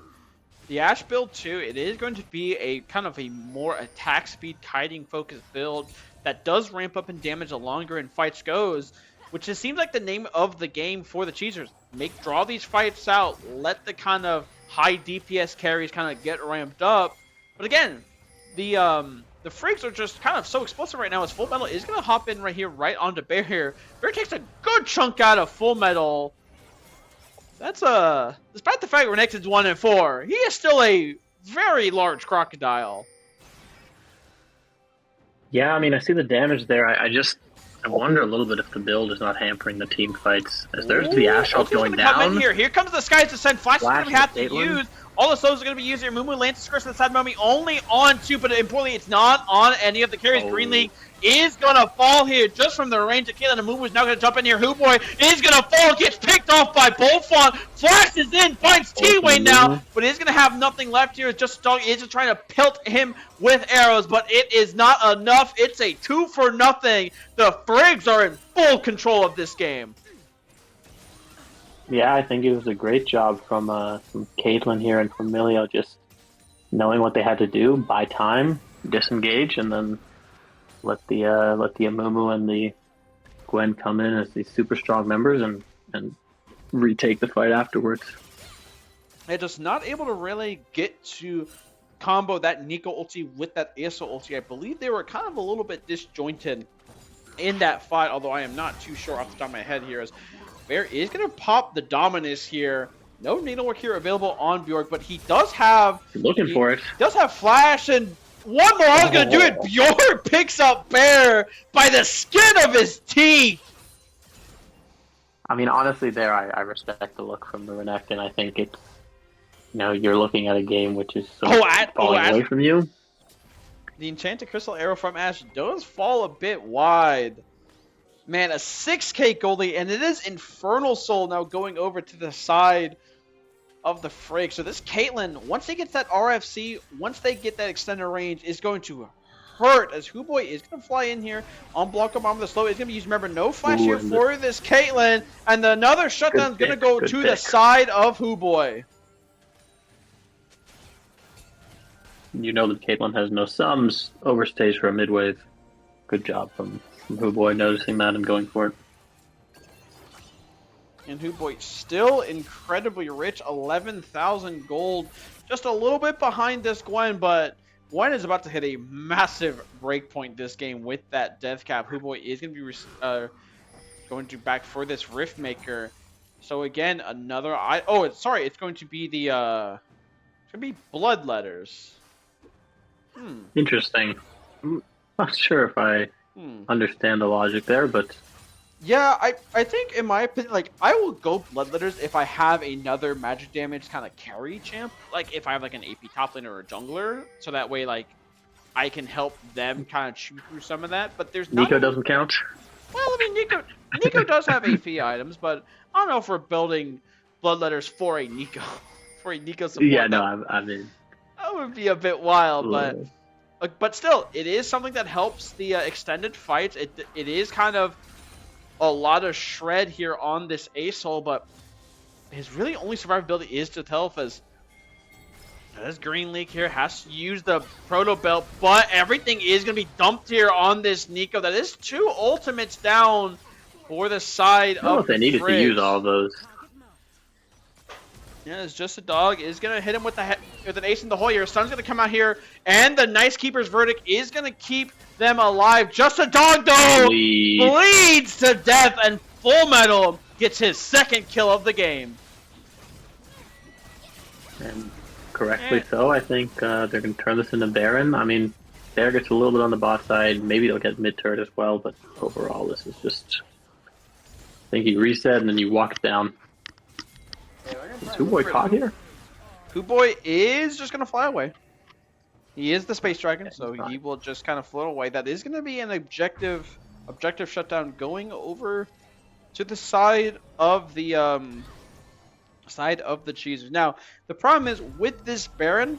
The Ashe build too, it is going to be a kind of a more attack speed kiting focused build that does ramp up in damage the longer in fights goes, which just seems like the name of the game for the CHEEZERS. Draw these fights out, let the kind of high DPS carries kind of get ramped up. But again, the FRIGS are just kind of so explosive right now as Full Metal is going to hop in right here, right onto Bear here. Bear takes a good chunk out of Full Metal. That's despite the fact Renekton's 1 and 4, he is still a very large crocodile. Yeah, I mean, I see the damage there. I wonder a little bit if the build is not hampering the team fights. As there's the Ashe ult going down. Come in here. Here comes the Sky's Descent. Flash is going to have to use. All the slows are going to be used here. Mumu lands the curse on the side Mummy only on 2, but importantly, it's not on any of the carries. Green League is going to fall here just from the range of Caitlyn. And Mumu is now going to jump in here. Hooboy is going to fall, gets picked off by Bullfawn. Flashes in, finds T-Way now, but is going to have nothing left here. It's just Dog is just trying to pelt him with arrows, but it is not enough. It's a 2 for nothing. The FRIGS are in full control of this game. Yeah, I think it was a great job from Caitlyn here and from Milio, just knowing what they had to do, buy time, disengage, and then let the Amumu and the Gwen come in as these super strong members and retake the fight afterwards. They're just not able to really get to combo that Nico ulti with that ASO ulti. I believe they were kind of a little bit disjointed in that fight, although I am not too sure off the top of my head here. As Bear is going to pop the Dominus here. No needlework here available on Bjork, but he does have... for it. Does have Flash, and one more is going to do it. Bjork picks up Bear by the skin of his teeth. I mean, honestly, there, I respect the look from the Renekton. I think it's, you're looking at a game which is falling away from you. The Enchanted Crystal Arrow from Ashe does fall a bit wide. Man, a 6k goalie, and it is Infernal Soul now going over to the side of the FRIGS. So this Caitlyn, once they get that RFC, once they get that extended range, is going to hurt, as Hooboy is going to fly in here, unblock him on the slow. He's going to be used, remember, no flash here for this Caitlyn, and another shutdown is going to go to the side of Hooboy. You know that Caitlyn has no sums, overstays for a mid-wave. Good job from Hooboy noticing that and going for it. And Hooboy still incredibly rich, 11,000 gold. Just a little bit behind this Gwen, but Gwen is about to hit a massive breakpoint this game with that death cap. Hooboy is going to be going to back for this Riftmaker. So again, another... it's going to be the... it's going to be Bloodletters. Interesting. I'm not sure if I understand the logic there, but... Yeah, I think, in my opinion, like, I will go Bloodletters if I have another magic damage kind of carry champ. Like, if I have, like, an AP top laner or a jungler. So that way, like, I can help them kind of chew through some of that. But there's not... Nico doesn't count? Well, I mean, Nico does have AP items, but I don't know if we're building Bloodletters for a Nico. For a Nico support. Yeah, no, I mean... That would be a bit wild, but still, it is something that helps the extended fights. It is kind of a lot of shred here on this Ace-Hole, but his really only survivability is to Telfas. This Green League here has to use the Proto Belt, but everything is going to be dumped here on this Nico. That is 2 ultimates down for the side of the FRIGS. I don't know if they needed to use all those. Yeah, it's just a dog. Is going to hit him with an ace in the hole here. Sun's going to come out here, and the Nice Keeper's verdict is going to keep them alive. Just a dog, though, bleeds to death, and Full Metal gets his 2nd kill of the game. And correctly so. I think they're going to turn this into Baron. I mean, Bear gets a little bit on the bot side. Maybe they'll get mid turret as well, but overall, this is just. I think you reset and then you walk down. Is Boy caught here? Boy is just gonna fly away. He is the space dragon, Yeah, so he will just kind of float away. That is gonna be an objective shutdown going over to the side of the cheesers. Now, the problem is with this Baron,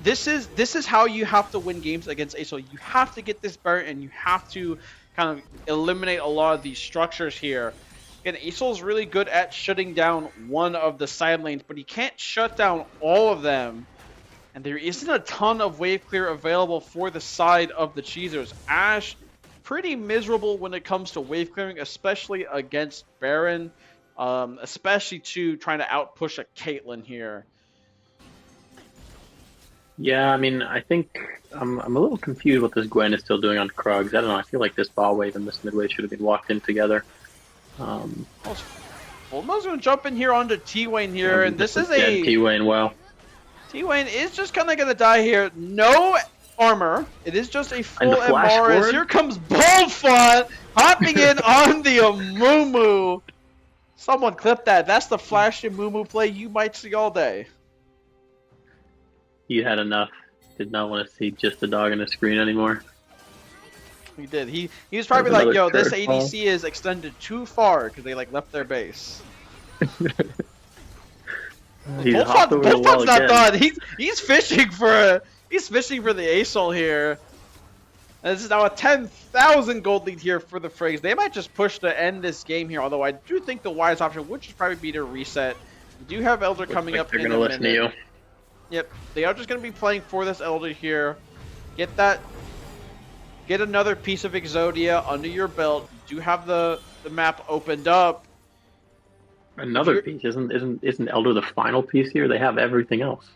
this is how you have to win games against ASO. You have to get this Baron and you have to kind of eliminate a lot of these structures here. And Acel's really good at shutting down one of the side lanes, but he can't shut down all of them. And there isn't a ton of wave clear available for the side of the Cheezers. Ashe, pretty miserable when it comes to wave clearing, especially against Baron. Especially to trying to outpush a Caitlyn here. Yeah, I mean, I think I'm a little confused what this Gwen is still doing on Krugs. I don't know. I feel like this ball wave and this mid wave should have been walked in together. Bulma's going to jump in here onto T-Wayne here, and this is a... T-Wayne, well. T-Wayne is just kind of going to die here. No armor. It is just a full MR as here comes Boldfont hopping in on the Amumu. Someone clip that. That's the flash Amumu play you might see all day. He had enough. Did not want to see just the dog on the screen anymore. He did. He was probably like, yo, this ADC is extended too far because they like left their base. Bullfont's not done. He's fishing for the ASOL here. And this is now a 10,000 gold lead here for the FRIGS. They might just push to end this game here, although I do think the wise option would just probably be to reset. You do have Elder coming up in a minute. To you. Yep, they are just going to be playing for this Elder here. Get another piece of Exodia under your belt. You do have the map opened up. Another piece? Isn't Elder the final piece here? They have everything else.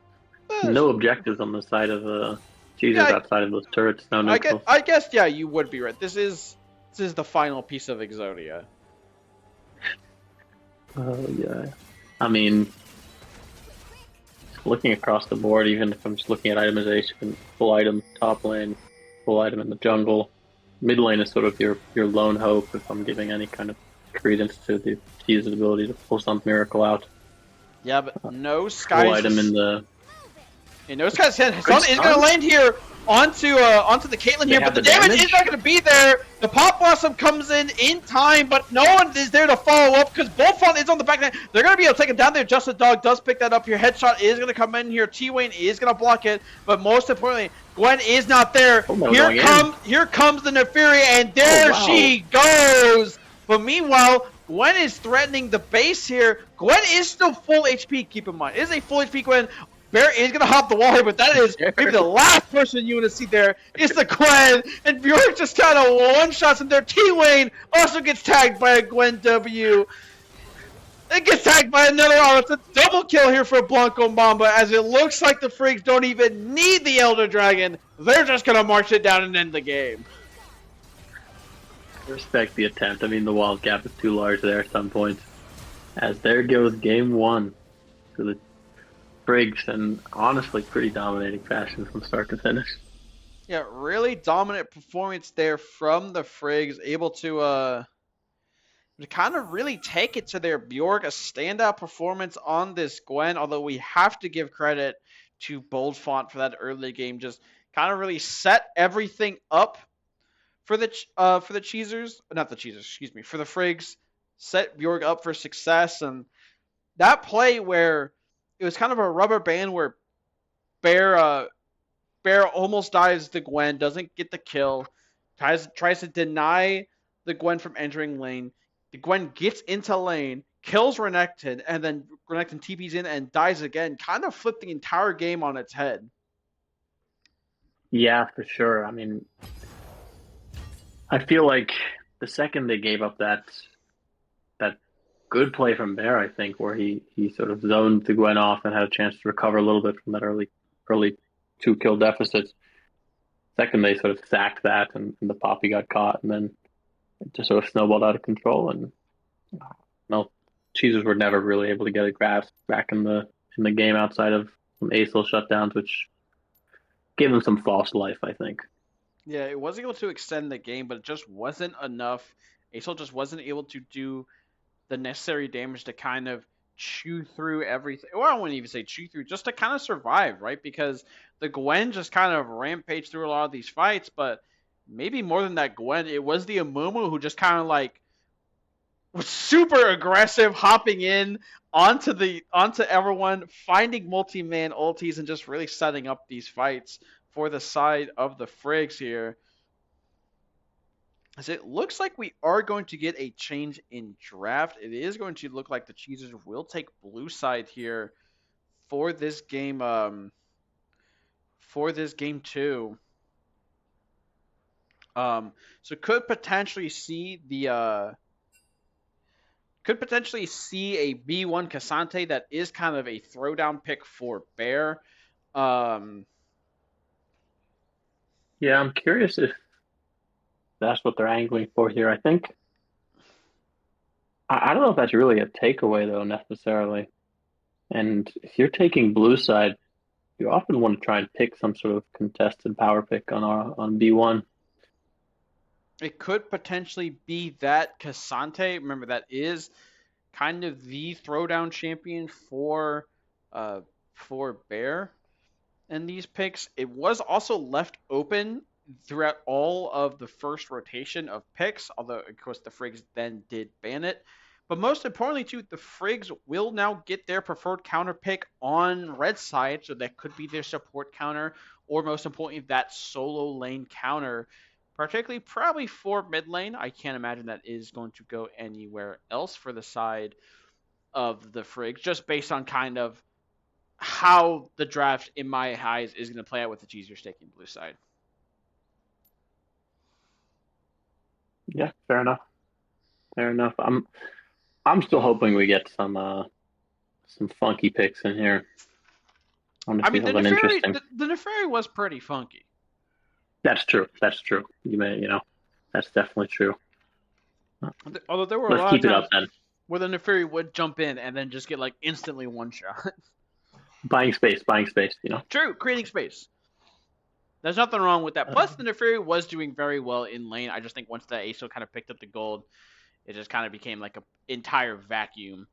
No objectives on the side of CHEEZERS outside of those turrets. No neutrals. I guess yeah, you would be right. This is the final piece of Exodia. Oh yeah. I mean, looking across the board, even if I'm just looking at itemization, full item top lane, full item in the jungle. Mid lane is sort of your lone hope if I'm giving any kind of credence to the CHEEZERS' ability to pull some miracle out. Yeah, but no Sky. Full item in the. Yeah, no Sky's Sun is going to land here onto the Caitlyn here, but the damage is not going to be there. The Pop Blossom comes in time, but no one is there to follow up because Bullfont is on the back line. They're going to be able to take him down there. Just the Dog does pick that up here. Headshot is going to come in here. T-Wayne is going to block it, but most importantly, Gwen is not there. Here comes the Neferi, and there she goes. But meanwhile, Gwen is threatening the base here. Gwen is still full HP, keep in mind. It is a full HP Gwen. Bear is going to hop the wall here, but that is maybe the last person you want to see there is the Gwen. And Bjork just kind of one-shots him there. T-Wayne also gets tagged by a Gwen W. It gets tagged by another R. It's a double kill here for Blanco Mamba, as it looks like the FRIGS don't even need the Elder Dragon. They're just going to march it down and end the game. Respect the attempt. I mean, the wall gap is too large there at some points. As there goes game one for the FRIGS, and honestly pretty dominating fashion from start to finish. Yeah, really dominant performance there from the FRIGS, able to kind of really take it to their Bjork, a standout performance on this Gwen, although we have to give credit to Boldfont for that early game, just kind of really set everything up for the CHEEZERS, not the CHEEZERS, excuse me, for the FRIGS, set Bjork up for success, and that play where it was kind of a rubber band where Bear almost dies to Gwen, doesn't get the kill, tries to deny the Gwen from entering lane. The Gwen gets into lane, kills Renekton, and then Renekton TPs in and dies again. Kind of flipped the entire game on its head. Yeah, for sure. I mean, I feel like the second they gave up that good play from Bear, I think, where he sort of zoned the Gwen off and had a chance to recover a little bit from that early 2-kill deficit. Second, they sort of sacked that, and the Poppy got caught, and then it just sort of snowballed out of control. And CHEEZERS were never really able to get a grasp back in the game outside of some ASL shutdowns, which gave him some false life, I think. Yeah, it was able to extend the game, but it just wasn't enough. Acel just wasn't able to do the necessary damage to kind of chew through everything. Well, I wouldn't even say chew through, just to kind of survive, right? Because the Gwen just kind of rampaged through a lot of these fights, but maybe more than that Gwen, it was the Amumu who just kind of like was super aggressive, hopping in onto everyone, finding multi-man ultis, and just really setting up these fights for the side of the Frigs here. As it looks like we are going to get a change in draft. It is going to look like the Cheezers will take blue side here for this game. For this game two. So could potentially see a B1 Cassante that is kind of a throwdown pick for Bear. Yeah, I'm curious if that's what they're angling for here. I think I don't know if that's really a takeaway though necessarily. And if you're taking blue side, you often want to try and pick some sort of contested power pick on B1. It could potentially be that Cassante. Remember, that is kind of the throwdown champion for Bear in these picks. It was also left open throughout all of the first rotation of picks, although of course the Frigs then did ban it. But most importantly, too, the Frigs will now get their preferred counter pick on red side, so that could be their support counter, or most importantly, that solo lane counter, particularly probably for mid lane. I can't imagine that is going to go anywhere else for the side of the Frigs, just based on kind of how the draft, in my eyes, is going to play out with the Cheezers taking blue side. Yeah, fair enough. Fair enough. I'm still hoping we get some funky picks in here. I mean, the Something interesting. Neferi was pretty funky. That's true. That's true. That's definitely true. Although there were a Let's lot keep of it up times then. where the Neferi would jump in and then just get like instantly one shot. Buying space. True, creating space. There's nothing wrong with that. Plus, the Neferi was doing very well in lane. I just think once the ASO kind of picked up the gold, it just kind of became like an entire vacuum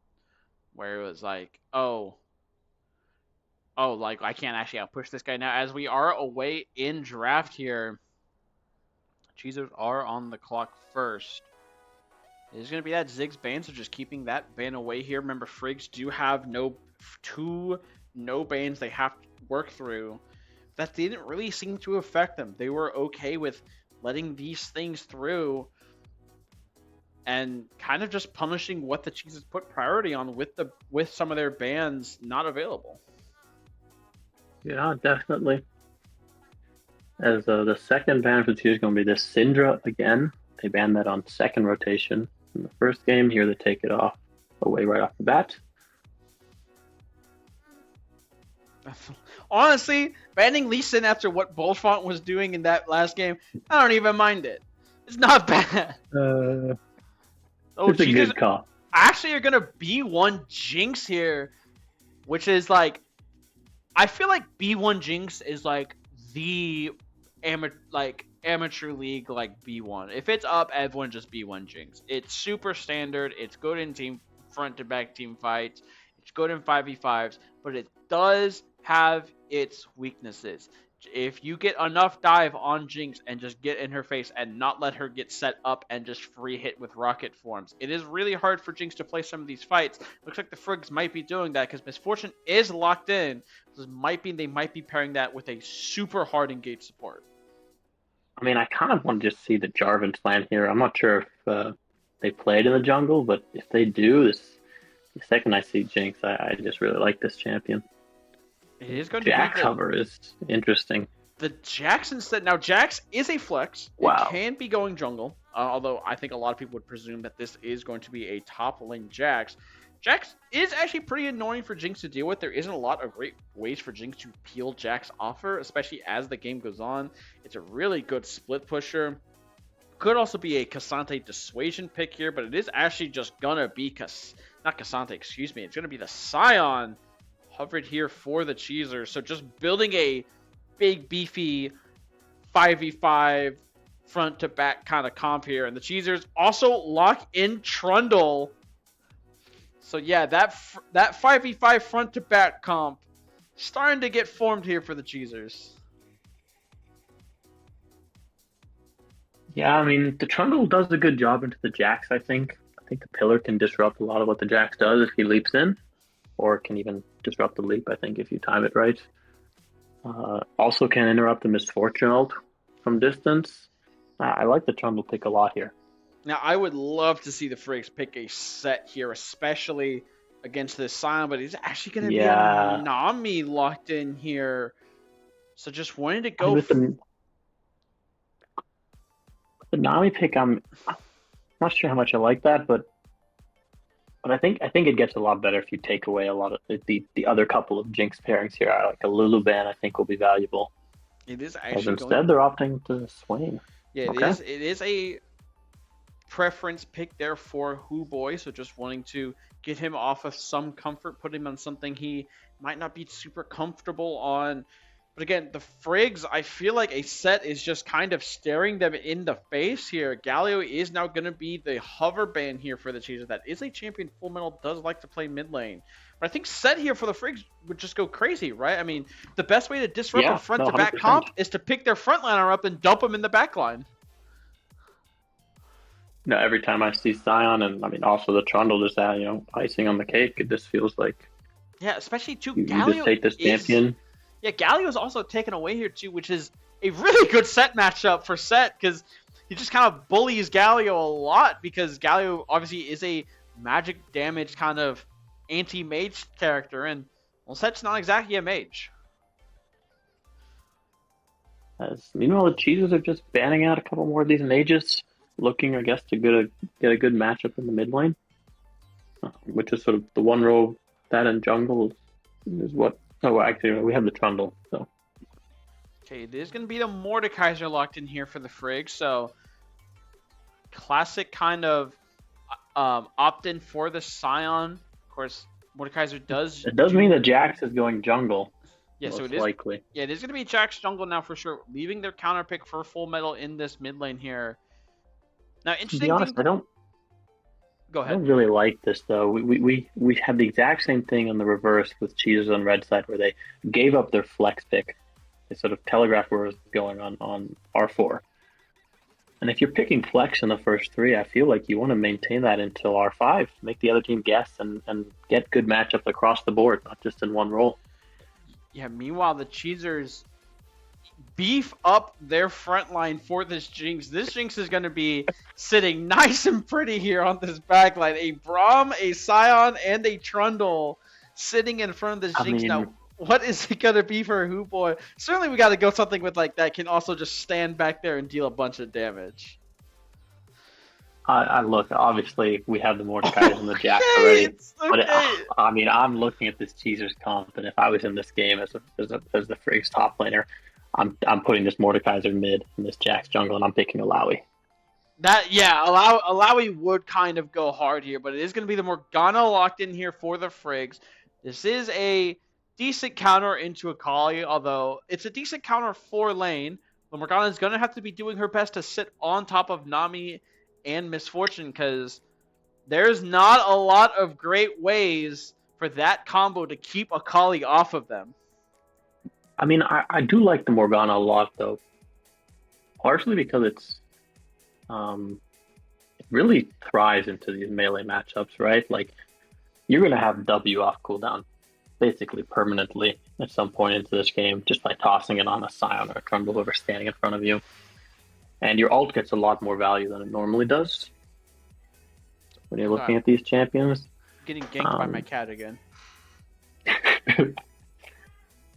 where it was like, like I can't actually outpush this guy now. As we are away in draft here, Cheezers are on the clock first. It is going to be that Ziggs ban, so just keeping that ban away here. Remember, Frigs do have two no bans they have to work through. That didn't really seem to affect them. They were okay with letting these things through and kind of just punishing what the Cheezers put priority on with some of their bans not available. Yeah, definitely. As the second ban for the Cheezers is going to be this Syndra again. They banned that on second rotation in the first game. Here they take it away right off the bat. Honestly, banning Lee Sin after what Bullfont was doing in that last game, I don't even mind it. It's not bad. It's a good call. Actually, you're gonna B1 Jinx here, which is like, I feel like B1 Jinx is like the amateur league like B1. If it's up, everyone just B1 Jinx. It's super standard. It's good in team front to back team fights. It's good in 5v5s, but it does have its weaknesses. If you get enough dive on Jinx and just get in her face and not let her get set up and just free hit with rocket forms, it is really hard for Jinx to play some of these fights. Looks like the Frigs might be doing that because Misfortune is locked in. This they might be pairing that with a super hard engage support. I mean, I kind of want to just see the Jarvan's plan here. I'm not sure if they played in the jungle, but if they do, the second I see Jinx, I just really like this champion. It is going Jack cover is interesting. The Jax instead. Now, Jax is a flex. Wow. It can be going jungle, although I think a lot of people would presume that this is going to be a top lane Jax. Jax is actually pretty annoying for Jinx to deal with. There isn't a lot of great ways for Jinx to peel Jax off her, especially as the game goes on. It's a really good split pusher. Could also be a Cassante dissuasion pick here, but it is actually just gonna be not Cassante, excuse me. It's gonna be the Scion hovered here for the Cheezers. So just building a big, beefy 5v5 front to back kind of comp here. And the CHEEZERS also lock in Trundle. So yeah, that 5v5 front to back comp starting to get formed here for the CHEEZERS. Yeah, I mean, the Trundle does a good job into the Jax, I think. I think the Pillar can disrupt a lot of what the Jax does if he leaps in, or can even disrupt the leap, I think, if you time it right. Also can interrupt the Misfortune ult from distance. I like the Trundle pick a lot here. Now, I would love to see the FRIGS pick a set here, especially against this Scion, but he's actually going to be a Nami locked in here. So just wanted to go... The Nami pick, I'm not sure how much I like that, but I think it gets a lot better if you take away a lot of the other couple of Jinx pairings here. Like a Luluban, I think will be valuable. It is actually instead they're opting to Swain. Yeah, it is a preference pick there for Huboy, so just wanting to get him off of some comfort, put him on something he might not be super comfortable on. But again, the FRIGS, I feel like a set is just kind of staring them in the face here. Galio is now going to be the hover ban here for the CHEEZERS. That is a champion Full Metal does like to play mid lane. But I think set here for the FRIGS would just go crazy, right? I mean, the best way to disrupt a front-to-back comp is to pick their frontliner up and dump them in the backline. No, every time I see Scion, and I mean also the Trundle, just icing on the cake. It just feels like especially too. You just take this champion. Yeah, Galio is also taken away here too, which is a really good set matchup for Set because he just kind of bullies Galio a lot because Galio obviously is a magic damage kind of anti-mage character, and well, Set's not exactly a mage. Meanwhile, the CHEEZERS are just banning out a couple more of these mages, looking, I guess, to get a good matchup in the mid lane, which is sort of the one row that in jungle is what. Oh, actually, we have the Trundle, so. Okay, there's going to be the Mordekaiser locked in here for the FRIGS, so classic kind of opt-in for the Scion. Of course, Mordekaiser does... It does mean that Jax is going jungle. Yeah, so it is likely. Yeah, it is going to be Jax jungle now for sure, leaving their counter pick for Full Metal in this mid lane here. Now, interesting. To be honest, Go ahead. I don't really like this though. We had the exact same thing on the reverse with CHEEZERS on red side where they gave up their flex pick. They sort of telegraphed where it was going on R4. And if you're picking flex in the first three, I feel like you want to maintain that until R5. Make the other team guess and get good matchups across the board, not just in one role. Yeah, meanwhile, the CHEEZERS beef up their front line for this Jinx. This Jinx is going to be sitting nice and pretty here on this back line. A Braum, a Scion, and a Trundle sitting in front of this Jinx. Now, what is it going to be for Huboy? Certainly we got to go something with like that can also just stand back there and deal a bunch of damage. I look, obviously we have the Mordekaiser and the Jax already. Okay. But I mean, I'm looking at this CHEEZERS comp, and if I was in this game as the FRIGS top laner, I'm putting this Mordekaiser mid and this Jax jungle, and I'm picking Alawi. Alawi would kind of go hard here, but it is going to be the Morgana locked in here for the FRIGS. This is a decent counter into Akali, although it's a decent counter for lane. But Morgana is going to have to be doing her best to sit on top of Nami and Misfortune because there's not a lot of great ways for that combo to keep Akali off of them. I mean, I do like the Morgana a lot, though. Partially because it really thrives into these melee matchups, right? Like, you're going to have W off cooldown basically permanently at some point into this game just by tossing it on a Scion or a Trundle whoever standing in front of you. And your ult gets a lot more value than it normally does when you're looking at these champions. Getting ganked by my cat again.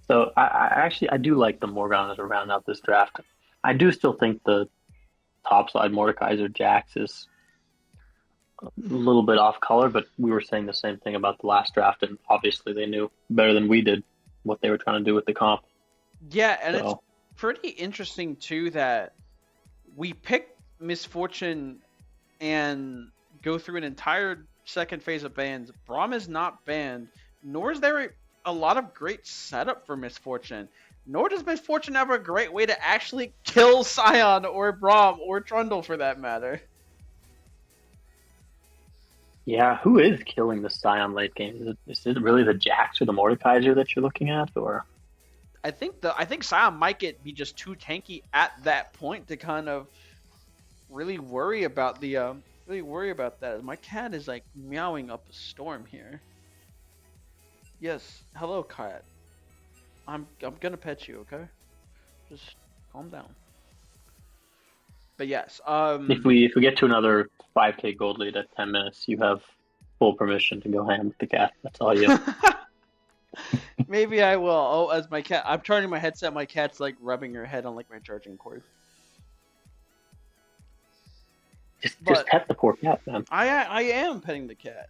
So I do like the Morgana to round out this draft. I do still think the topside Mordekaiser Jax is a little bit off color, but we were saying the same thing about the last draft, and obviously they knew better than we did what they were trying to do with the comp. Yeah, and it's pretty interesting too that we pick Misfortune and go through an entire second phase of bans. Braum is not banned, nor is there a lot of great setup for Misfortune. nor does Misfortune have a great way to actually kill Scion or Braum or Trundle for that matter. Yeah, who is killing the Scion late game? Is it really the Jax or the Mordekaiser that you're looking at, or? I think Scion might be just too tanky at that point to kind of really worry about that. My cat is like meowing up a storm here. Yes, hello cat. I'm gonna pet you, okay? Just calm down. But yes, If we get to another 5K gold lead at 10 minutes, you have full permission to go ham with the cat. That's all you. maybe I will. Oh, as my cat, I'm turning my headset. My cat's like rubbing her head on like my charging cord. Just pet the poor cat, man. I am petting the cat.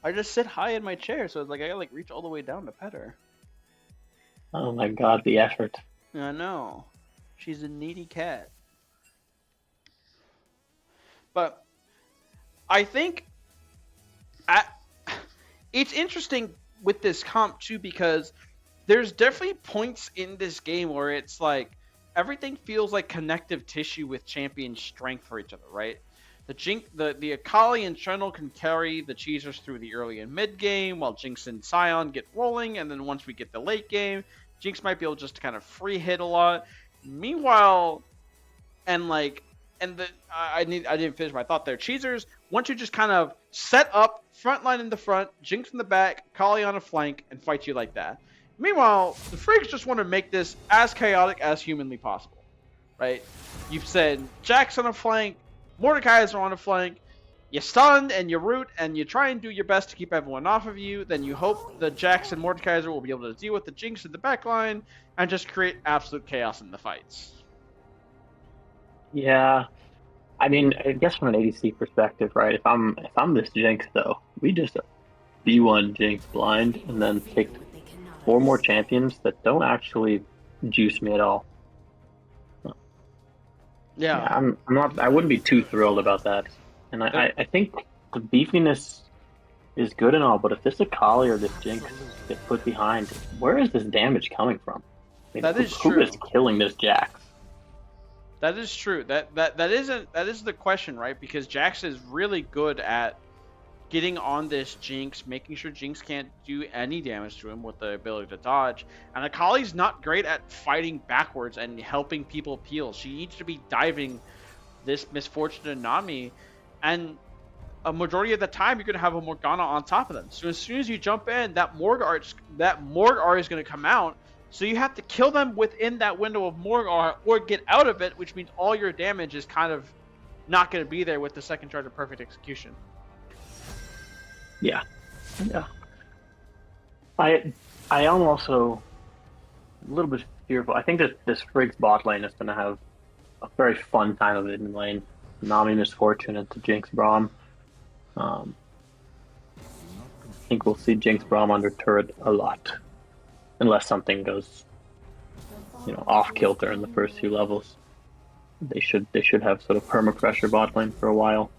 I just sit high in my chair, so it's like I gotta like reach all the way down to pet her. Oh my god, the effort. I know. She's a needy cat. But I think it's interesting with this comp too because there's definitely points in this game where it's like everything feels like connective tissue with champion strength for each other, right? The Akali and Trundle can carry the CHEEZERS through the early and mid game, while Jinx and Scion get rolling, and then once we get the late game, Jinx might be able just to kind of free hit a lot. Meanwhile, and like, and the I didn't finish my thought there. CHEEZERS, once you just kind of set up front line in the front, Jinx in the back, Akali on a flank, and fight you like that. Meanwhile, the FRIGS just want to make this as chaotic as humanly possible, right? You've said Jax on a flank, Mordekaiser on a flank, you stun and you root and you try and do your best to keep everyone off of you, then you hope the Jax and Mordekaiser will be able to deal with the Jinx in the backline and just create absolute chaos in the fights. Yeah, I mean, I guess from an ADC perspective, right? If I'm this Jinx though, we just B1 Jinx blind and then take 4 more champions that don't actually juice me at all. Yeah. Yeah, I'm not. I wouldn't be too thrilled about that. And I think the beefiness is good and all, but if this Akali or this Jinx gets put behind, where is this damage coming from? I mean, That is who true. is killing this Jax? That is true. That is the question, right? Because Jax is really good at getting on this Jinx, making sure Jinx can't do any damage to him with the ability to dodge. And Akali's not great at fighting backwards and helping people peel. She needs to be diving this Misfortune and Nami, and a majority of the time you're gonna have a Morgana on top of them. So as soon as you jump in, that Morg R is gonna come out. So you have to kill them within that window of Morg R or get out of it, which means all your damage is kind of not gonna be there with the second charge of perfect execution. Yeah, yeah. I am also a little bit fearful. I think that this FRIGS bot lane is going to have a very fun time of it in lane. Nami Misfortune into Jinx Braum. I think we'll see Jinx Braum under turret a lot, unless something goes, off kilter in the first few levels. They should have sort of perma pressure bot lane for a while,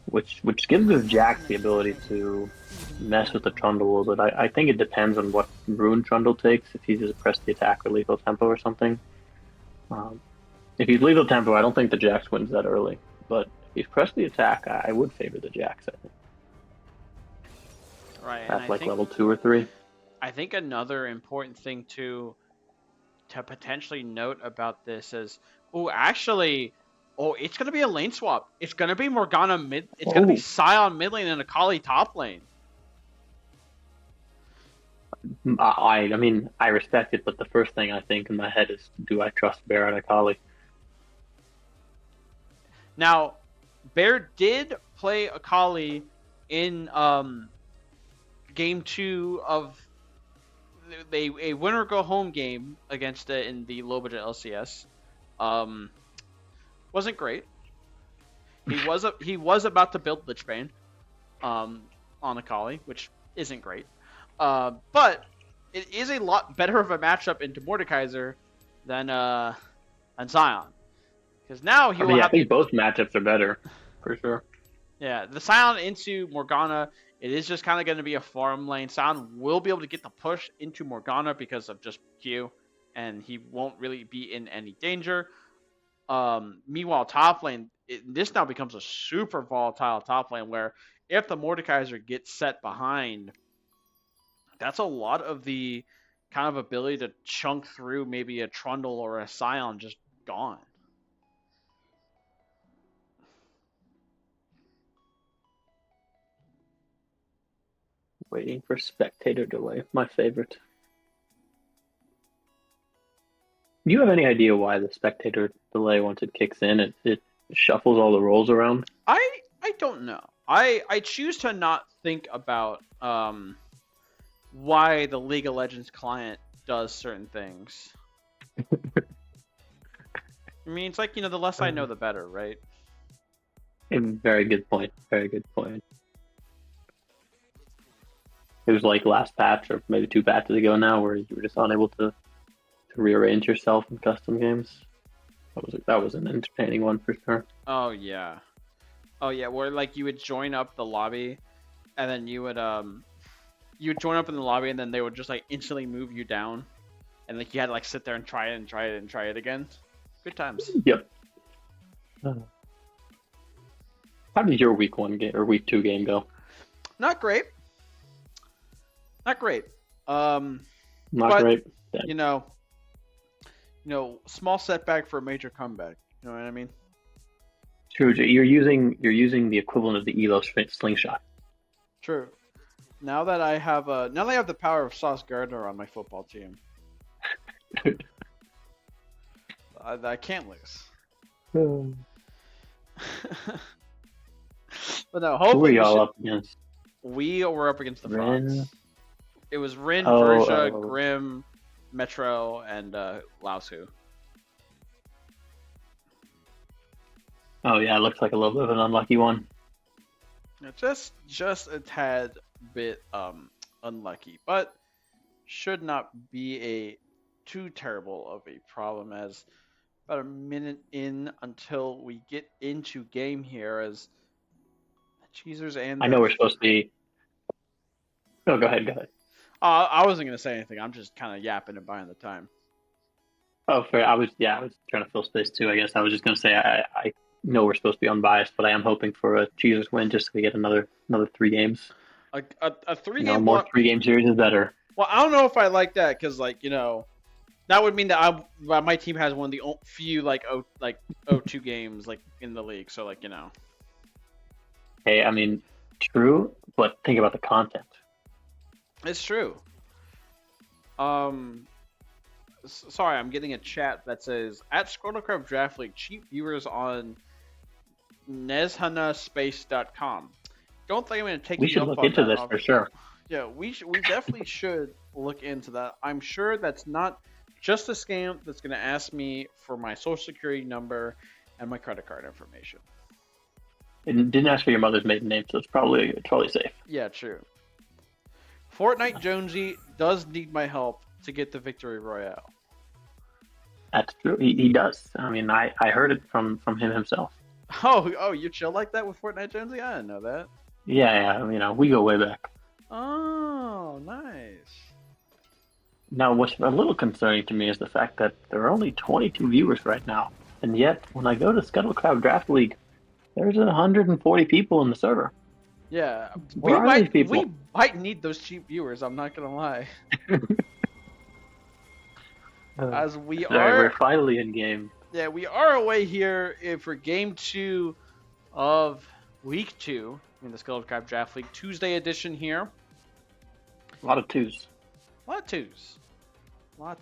which gives the Jax the ability to mess with the Trundle a little bit. I think it depends on what rune Trundle takes. If he just press the attack or lethal tempo or something. If he's lethal tempo, I don't think the Jax wins that early. But if he's pressed the attack, I would favor the Jax. I think. Right. That's like level 2 or 3. I think another important thing to potentially note about this is, it's gonna be a lane swap. It's gonna be Morgana mid. It's gonna be Scion mid lane and Akali top lane. I mean, I respect it, but the first thing I think in my head is, do I trust Bear and Akali? Now, Bear did play Akali in game 2 of a winner go home game against in the low budget LCS. Wasn't great. He was about to build Lichbane on Akali, which isn't great. But it is a lot better of a matchup into Mordekaiser than Zion. Because now he will have. I think both matchups are better, for sure. Yeah, the Scion into Morgana, it is just kind of going to be a farm lane. Scion will be able to get the push into Morgana because of just Q, and he won't really be in any danger. Meanwhile, top lane, this now becomes a super volatile top lane where if the Mordekaiser gets set behind, that's a lot of the kind of ability to chunk through maybe a Trundle or a Scion just gone. Waiting for spectator delay, my favorite. Do you have any idea why the spectator delay, once it kicks in, it shuffles all the rolls around? I don't know. I choose to not think about why the League of Legends client does certain things. I mean, it's like, the less I know, the better, right? Very good point. Very good point. It was like last patch, or maybe 2 patches ago now, where you were just unable to rearrange yourself in custom games. That was an entertaining one for sure. Oh yeah. Oh yeah, where like you would join up the lobby, and then you would join up in the lobby, and then they would just like instantly move you down, and like you had to like sit there and try it and try it and try it again. Good times. Yep. How did your week 1 game or week 2 game go? Not great. Not great. Not but, great. You know, small setback for a major comeback. You know what I mean? True. You're using the equivalent of the Elo slingshot. True. Now that I have the power of Sauce Gardner on my football team, I can't lose. But no, hopefully who are y'all up against? We were up against the Rin? Fox. It was Rin, Verja, Grim, Metro, and Lausu. Oh yeah, it looks like a little bit of an unlucky one. Just a tad bit unlucky, but should not be a too terrible of a problem, as about a minute in until we get into game here as CHEEZERS and I know we're supposed to be. Oh, go ahead. I wasn't gonna say anything. I'm just kind of yapping and buying the time. Oh, fair. I was trying to fill space too. I guess I was just gonna say I know we're supposed to be unbiased, but I am hoping for a CHEEZERS win just so we get another 3 games. A 3-game more 3-game series is better. Well, I don't know if I like that because that would mean that my team has one of the few 0-2 games like in the league. So Hey, I mean, true, but think about the content. It's true. Sorry, I'm getting a chat that says at Scuttle Draft League, cheap viewers on nezhanaspace.com. Don't think I'm going to take We should look into this for sure. Yeah, we definitely should look into that. I'm sure that's not just a scam that's going to ask me for my social security number and my credit card information. It didn't ask for your mother's maiden name, so it's probably safe. Yeah, true. Fortnite Jonesy does need my help to get the victory royale. That's true. He does. I mean, I heard it from him himself. Oh, you chill like that with Fortnite Jonesy? I didn't know that. Yeah. We go way back. Oh, nice. Now, what's a little concerning to me is the fact that there are only 22 viewers right now, and yet when I go to Scuttle Draft League, there's 140 people in the server. Yeah, we might need those cheap viewers. I'm not gonna lie. As we're finally in game. Yeah, we are away here for game 2 of week 2 in the Scuttle Draft League Tuesday edition here. A lot of twos. Lots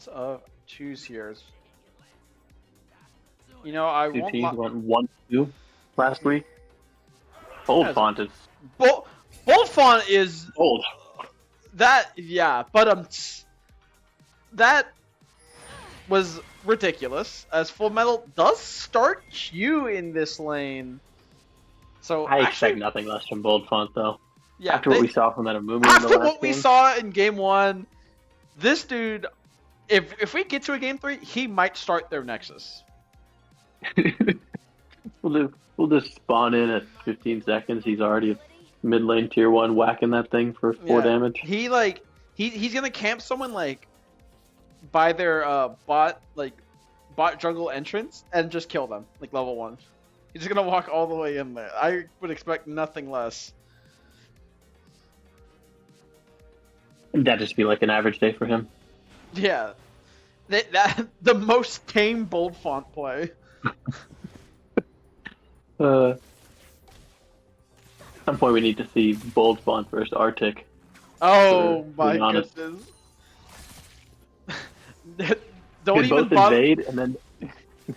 of twos here. I Two teams went 1-2 last week. Bold font is. Bold font is bold. That that was ridiculous. As Full Metal does start Q in this lane, so I expect nothing less from bold font though. Yeah, what we saw from that Amumu. After what we saw in game 1, this dude, if we get to a game 3, he might start their Nexus. We'll just spawn in at 15 seconds. He's already at mid lane tier 1 whacking that thing for 4 Yeah, damage. he's gonna camp someone like by their bot jungle entrance and just kill them like level 1. He's just gonna walk all the way in there. I would expect nothing less. That'd just be like an average day for him. Yeah, that the most tame bold font play. At some point we need to see bold font versus Arctic. Oh my honest. goodness. They Don't even both bother. invade, and then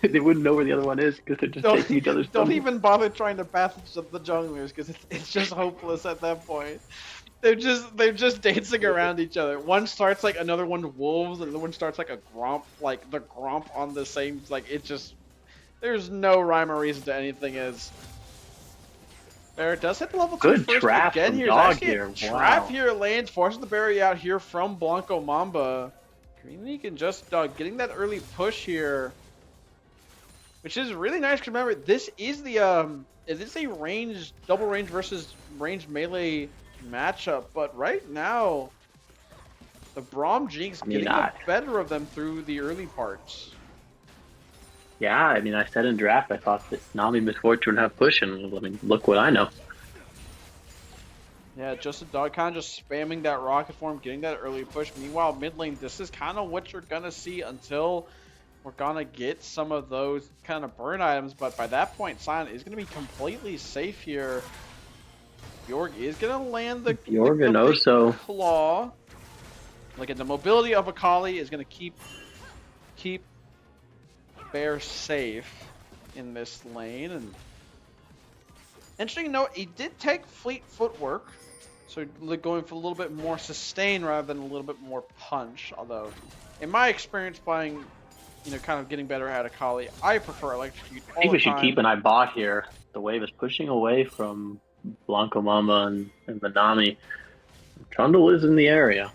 they wouldn't know where the other one is because they're just taking each other's. Don't even bother trying to path the junglers because it's just hopeless at that point. They're just dancing around each other. One starts like another one wolves, and the other one starts like a gromp, like the gromp on the same. Like it just there's no rhyme or reason to anything. Is Bear does hit the level 2 Good first trap again from here. Dog Actually here. a Wow. trap here lands, forces the berry out here from Blanco Mamba. Green League and just getting that early push here, which is really nice. Remember, this is the it is a range double range versus range melee matchup, but right now the Braum Jinx getting the better of them through the early parts. Yeah, I mean, I said in draft I thought that Nami Misfortune would have push, and I mean, look what I know. Yeah, just a dog kind of just spamming that rocket form, getting that early push. Meanwhile, mid lane, this is kind of what you're gonna see until we're gonna get some of those kind of burn items. But by that point, Silent is gonna be completely safe here. Bjorg is gonna land the Bjorg claw. Like the mobility of Akali is gonna keep Bear safe in this lane. And interesting note, he did take fleet footwork, so going for a little bit more sustain rather than a little bit more punch. Although, in my experience playing, kind of getting better at Akali, I prefer electrocute all the time. I think we should keep an eye bot here. The wave is pushing away from Blanco Mamba and Manami. Trundle is in the area.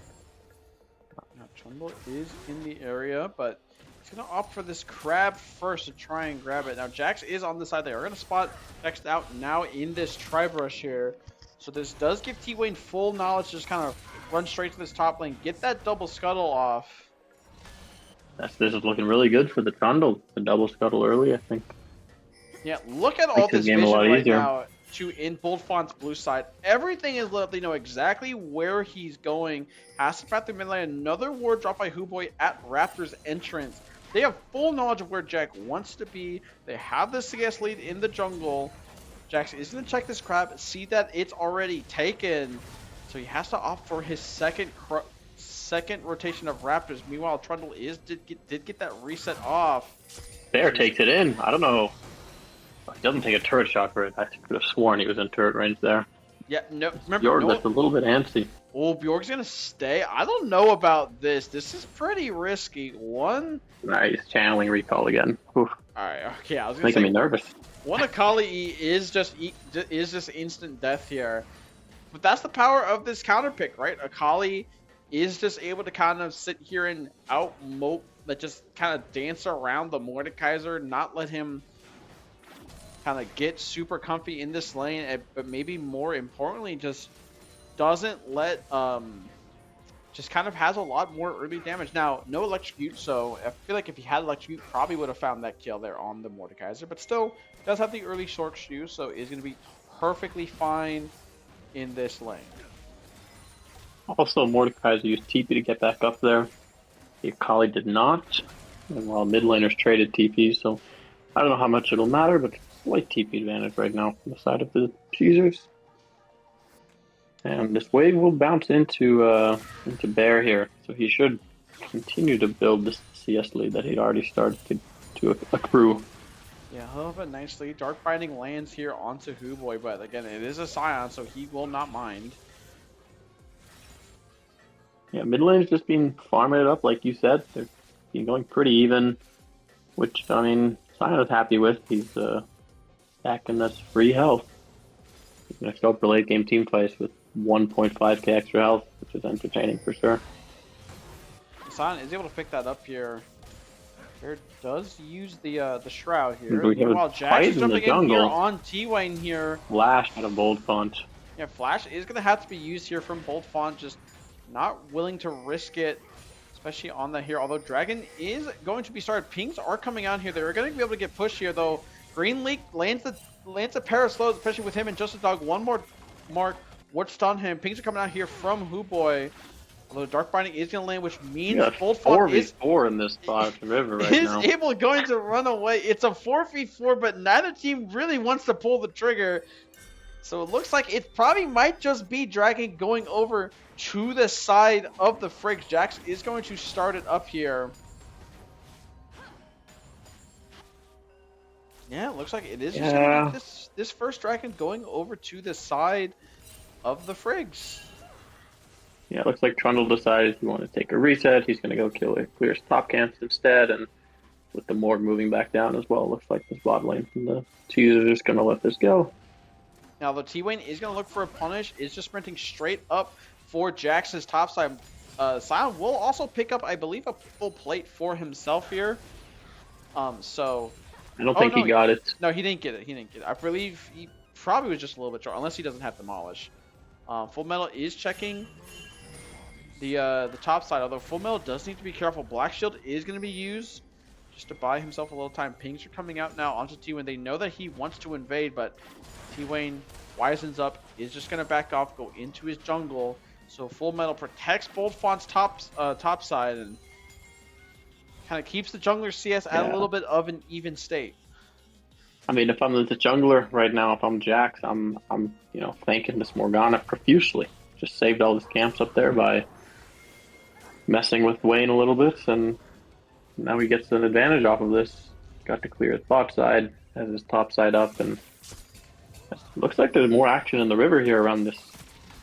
Yeah, Trundle is in the area, but he's going to opt for this crab first to try and grab it. Now, Jax is on the side. They are going to spot next out now in this tri-brush here. So this does give T-Wayne full knowledge to just kind of run straight to this top lane, get that double scuttle off. This is looking really good for the Trundle. The double scuttle early, I think. Yeah, look at all this vision right now in Boldfont's blue side. Everything is lit up. They know exactly where he's going. Has to path through mid lane. Another ward dropped by Huboy at Raptor's entrance. They have full knowledge of where Jack wants to be. They have the CS lead in the jungle. Jax is going to check this crab, see that it's already taken. So he has to opt for his second rotation of Raptors. Meanwhile, Trundle did get that reset off. Bear takes it in. I don't know. He doesn't take a turret shot for it. I could have sworn he was in turret range there. Yeah, no. Remember, Bjorg looks a little bit antsy. Oh, Bjorg's gonna stay. I don't know about this. This is pretty risky. He's channeling recall again. Oof. All right. Okay, I was gonna say. Making me nervous. One Akali is just instant death here, but that's the power of this counter pick, right? Akali is just able to kind of sit here and just kind of dance around the Mordekaiser, not let him kind of get super comfy in this lane, but maybe more importantly, just doesn't let just kind of has a lot more early damage. Now, no electrocute, so I feel like if he had electrocute, probably would have found that kill there on the Mordekaiser, but still does have the early short shoe, so is going to be perfectly fine in this lane. Also, Mordekaiser used TP to get back up there. The Akali did not, and while mid laners traded TP, so I don't know how much it'll matter, but slight TP advantage right now from the side of the CHEEZERS. And this wave will bounce into Bear here, so he should continue to build this CS lead that he'd already started to accrue. Yeah, he'll have a nice lead. Dark Binding lands here onto Huboy, but again, it is a Scion, so he will not mind. Yeah, mid lane's just been farming it up, like you said. They're been going pretty even, which, I mean, Scion is happy with. He's back in this free health. He's going to show up for late game team fights with 1.5k extra health, which is entertaining for sure. Scion is able to pick that up here. Bear does use the shroud here. We have a Meanwhile, Jax fight is in the jumping in here jungle. on T-Wayne here. Flash at a bold font. Yeah, Flash is going to have to be used here from Bolt Font, just not willing to risk it, especially on that here. Although Dragon is going to be started. Pings are coming out here. They're going to be able to get pushed here, though. Green Leak lands a pair of slows, especially with him and Justice Dog. One more mark would stun him. Pings are coming out here from Hooboy. Although Dark Binding is going to land, which means Bolt Font is 4v4 in this spot at the river right now. going to run away. It's a 4v4, but neither team really wants to pull the trigger. So it looks like it probably might just be Dragon going over to the side of the FRIGS. Jax is going to start it up here. Yeah, it looks like it is just going to be this first Dragon going over to the side of the FRIGS. Yeah, it looks like Trundle decided he wanted to take a reset. He's going to go clear his top camps instead, and with the Morg moving back down as well, it looks like this bot lane from the CHEEZERS are just going to let this go. Now, the T-Wayne is going to look for a punish, is just sprinting straight up for Jax's top side. Sion will also pick up, I believe, a full plate for himself here. So... I don't think he got it. No, he didn't get it. He didn't get it. I believe he probably was just a little bit short, unless he doesn't have Demolish. Full Metal is checking the top side, although Full Metal does need to be careful. Black Shield is going to be used just to buy himself a little time. Pings are coming out now onto T-Wayne. They know that he wants to invade, but T-Wayne wisens up, is just going to back off, go into his jungle. So Full Metal protects Bold Font's top side and kind of keeps the jungler CS at a little bit of an even state. I mean, if I'm the jungler right now, if I'm Jax, I'm thanking this Morgana profusely. Just saved all his camps up there by messing with Wayne a little bit, and now he gets an advantage off of this. Got to clear his bot side, has his top side up, and looks like there's more action in the river here around this.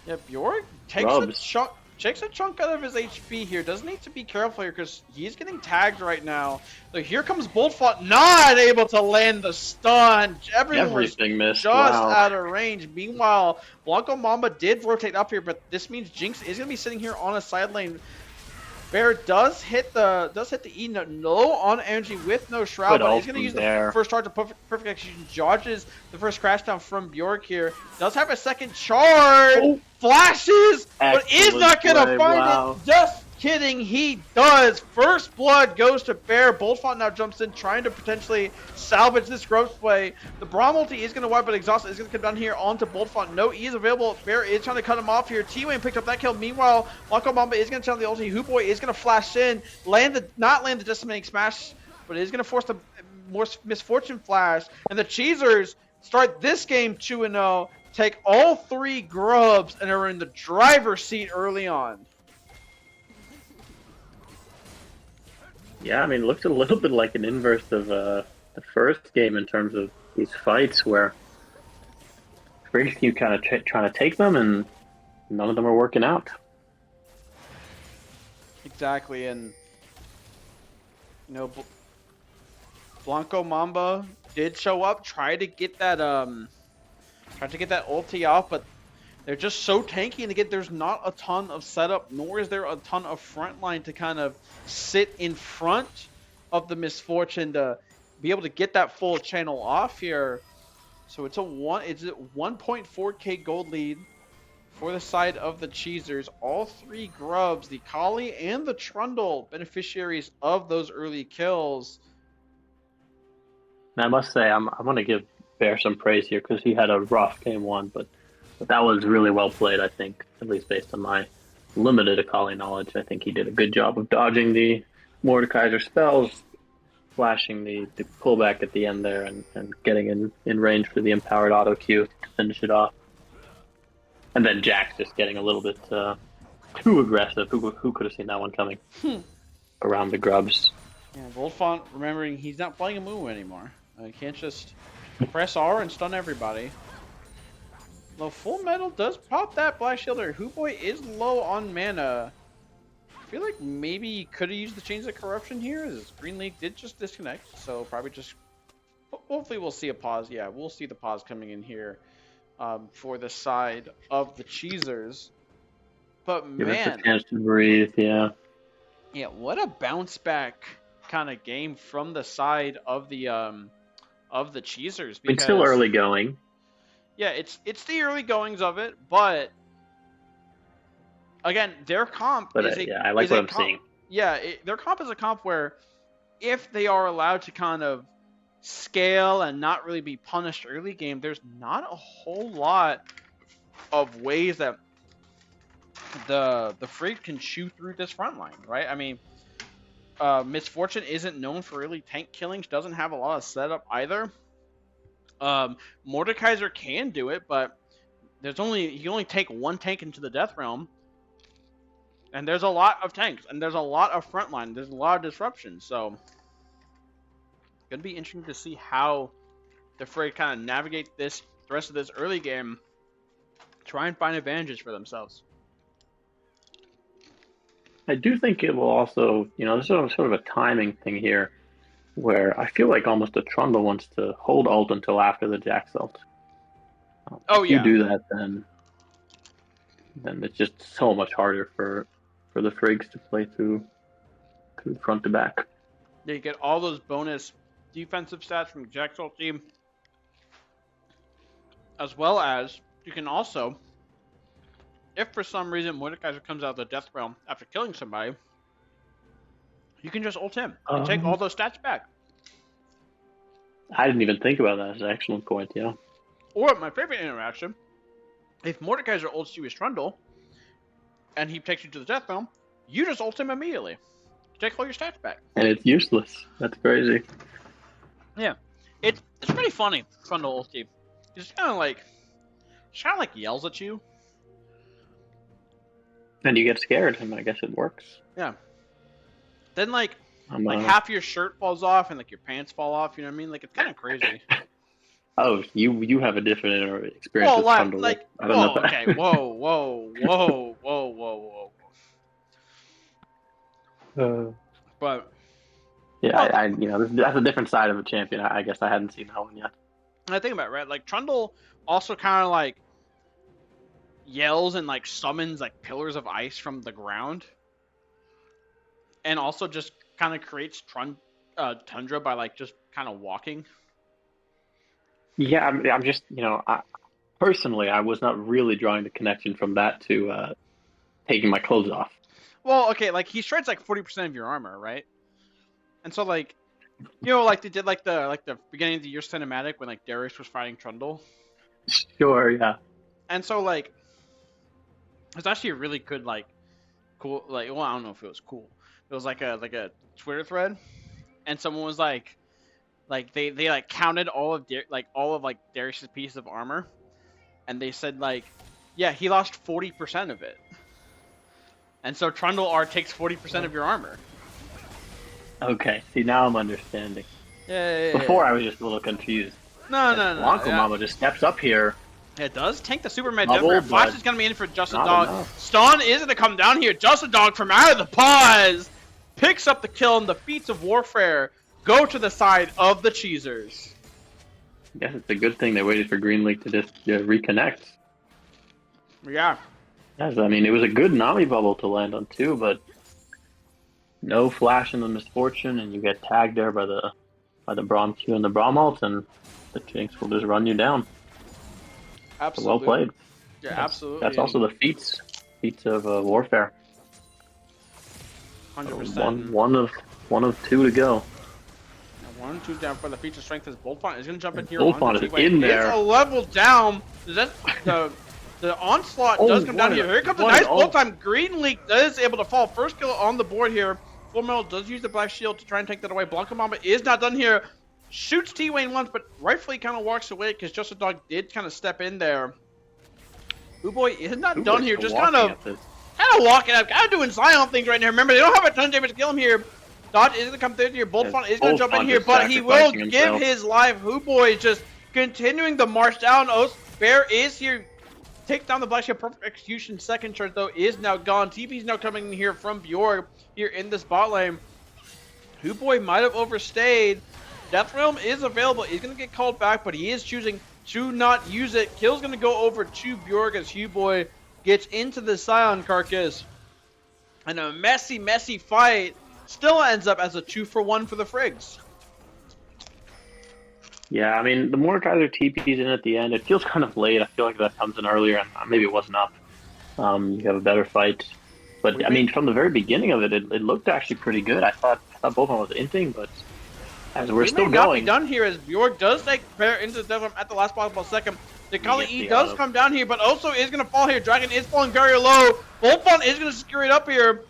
Yeah, Bjork takes a chunk out of his HP here. Does need to be careful here because he's getting tagged right now. So here comes Boltfont, not able to land the stun. Everything missed. Just out of range. Meanwhile, Blanco Mamba did rotate up here, but this means Jinx is going to be sitting here on a side lane. Bear does hit the E no on energy with no shroud, but he's going to use the first charge of perfect execution. Dodges the first crash down from Bjork here. Does have a second charge. Flashes, but is not going to find it. Just kidding, he does. First blood goes to Bear. Boltfont now jumps in, trying to potentially salvage this growth play. The Braum ulti is going to wipe, but Exhaust is going to come down here onto Boltfont. No E is available. Bear is trying to cut him off here. T-Wayne picked up that kill. Meanwhile, Blanco Mamba is going to channel the ulti. Hooboy is going to flash in, not land the decimating smash, but it is going to force the more misfortune flash. And the CHEEZERS start this game 2-0. Take all 3 grubs and are in the driver's seat early on. Yeah, I mean, it looks a little bit like an inverse of the first game in terms of these fights where FRIGS keep kind of trying to take them and none of them are working out. Exactly, and Blanco Mamba did show up, tried to get that ulti off, but they're just so tanky, and again, there's not a ton of setup, nor is there a ton of front line to kind of sit in front of the misfortune to be able to get that full channel off here. So it's a 1.4k gold lead for the side of the CHEEZERS. All 3 grubs, the Kali and the Trundle, beneficiaries of those early kills. And I must say, I'm going to give Bear some praise here because he had a rough game 1, but that was really well played, I think, at least based on my limited Akali knowledge. I think he did a good job of dodging the Mordekaiser spells, flashing the pullback at the end there, and getting in range for the empowered auto Q to finish it off. And then Jax just getting a little bit too aggressive. Who could have seen that one coming? Around the grubs. Yeah, Boltfont, remembering he's not playing a move anymore. You can't just press R and stun everybody. Though Full Metal does pop that Black Shielder. Hooboy is low on mana. I feel like maybe he could have used the Chains of Corruption here, as Green League did just disconnect. So probably just... Hopefully we'll see a pause. Yeah, we'll see the pause coming in here for the side of the CHEEZERS. But Give man... us a chance to breathe, yeah. Yeah, what a bounce back kind of game from the side of the CHEEZERS, because It's still early going. Yeah, it's the early goings of it, but again, their comp But is a yeah, I like is what a I'm comp, seeing. Yeah, their comp is a comp where if they are allowed to kind of scale and not really be punished early game, there's not a whole lot of ways that the FRIGS can chew through this front line, right? I mean, Misfortune isn't known for early tank killings, doesn't have a lot of setup either. Mordekaiser can do it, but you only take one tank into the Death Realm, and there's a lot of tanks, and there's a lot of frontline, there's a lot of disruption, so it's gonna be interesting to see how the FRIGS kind of navigate the rest of this early game, try and find advantages for themselves. I do think it will also, there's sort of a timing thing here where I feel like almost a Trundle wants to hold ult until after the Jax ult. Oh, if yeah. you do that, then it's just so much harder for the FRIGS to play through front to back. Yeah, you get all those bonus defensive stats from Jax ulti, as well as you can also, if for some reason Mordekaiser comes out of the Death Realm after killing somebody, you can just ult him and take all those stats back. I didn't even think about that. That's an excellent point, yeah. Or my favorite interaction, if Mordekaiser ults you as Trundle, and he takes you to the Death Realm, you just ult him immediately. Take all your stats back. And it's useless. That's crazy. Yeah. It's pretty funny, Trundle ulti. It's kind of like yells at you. And you get scared, and I guess it works. Yeah. Then half your shirt falls off and your pants fall off. You know what I mean? It's kind of crazy. Oh, you have a different experience with Trundle. I don't know. Okay, whoa. But yeah, that's a different side of a champion. I guess I hadn't seen that one yet. I think about it, right? Trundle also kind of yells and summons pillars of ice from the ground, and also just kind of creates tundra by just kind of walking. Yeah, I'm just personally, I was not really drawing the connection from that to taking my clothes off. Well, okay, he shreds 40% of your armor, right? And so they did the beginning of the year cinematic when Darius was fighting Trundle. Sure, yeah. And so it's actually a really good cool I don't know if it was cool. It was like a Twitter thread, and someone was they counted all of Darius's pieces of armor, and they said yeah, he lost 40% of it. And so Trundle R takes 40% of your armor. Okay, see, now I'm understanding. Yeah. Before I was just a little confused. No. Blanco Mama just steps up here. It does tank the Superman. Flash is going to be in for Just a Dog. Enough. Stun is going to come down here. Just a Dog from out of the pause picks up the kill, and the feats of warfare go to the side of the CHEEZERS. I guess it's a good thing they waited for Green League to just reconnect. Yeah. Yes, I mean, it was a good Nami bubble to land on too, but no Flash in the Misfortune, and you get tagged there by the Braum Q and the Braum ult, and the Jinx will just run you down. Absolutely. So well played. Yeah, absolutely. That's also the feats of warfare. 100%. One of two to go. 1, 2 down for the feature strength as Boltfont is going to jump in here. Boltfont is in there. It's a level down. The onslaught does come down here. Here comes a nice bolt time. Green League is able to fall. First kill on the board here. Full Metal does use the Black Shield to try and take that away. Blanca Mamba is not done here. Shoots T-Wayne once, but rightfully kind of walks away because Just a Dog did kind of step in there. Boy is not done here. Just kind of walking up. Kind of doing Zion things right now. Remember, they don't have a ton of damage to kill him here. Dodge is going to come through here. Boltfont is going to jump in here, but he will give his life. Boy is just continuing the march down. Bear is here. Take down the Black Shield. Perfect execution. Second charge, though, is now gone. TP is now coming in here from Bjorg here in this bot lane. Boy might have overstayed. Death Realm is available. He's going to get called back, but he is choosing to not use it. Kill's going to go over to Bjorg as Boy gets into the Scion carcass. And a messy fight Still ends up as a 2-for-1 for the FRIGS. Yeah, I mean, the Mordekaiser TP's in at the end. It feels kind of late. I feel like that comes in earlier, and maybe it wasn't up. You have a better fight. But I mean, from the very beginning of it, it looked actually pretty good. I thought Bolton was inting, but as we're still may not be going, done here as Bjork does take Bear into the death at the last possible second. The Kali E the does auto. come down here, but also is going to fall here. Dragon is falling very low. Bolton is going to secure it up here.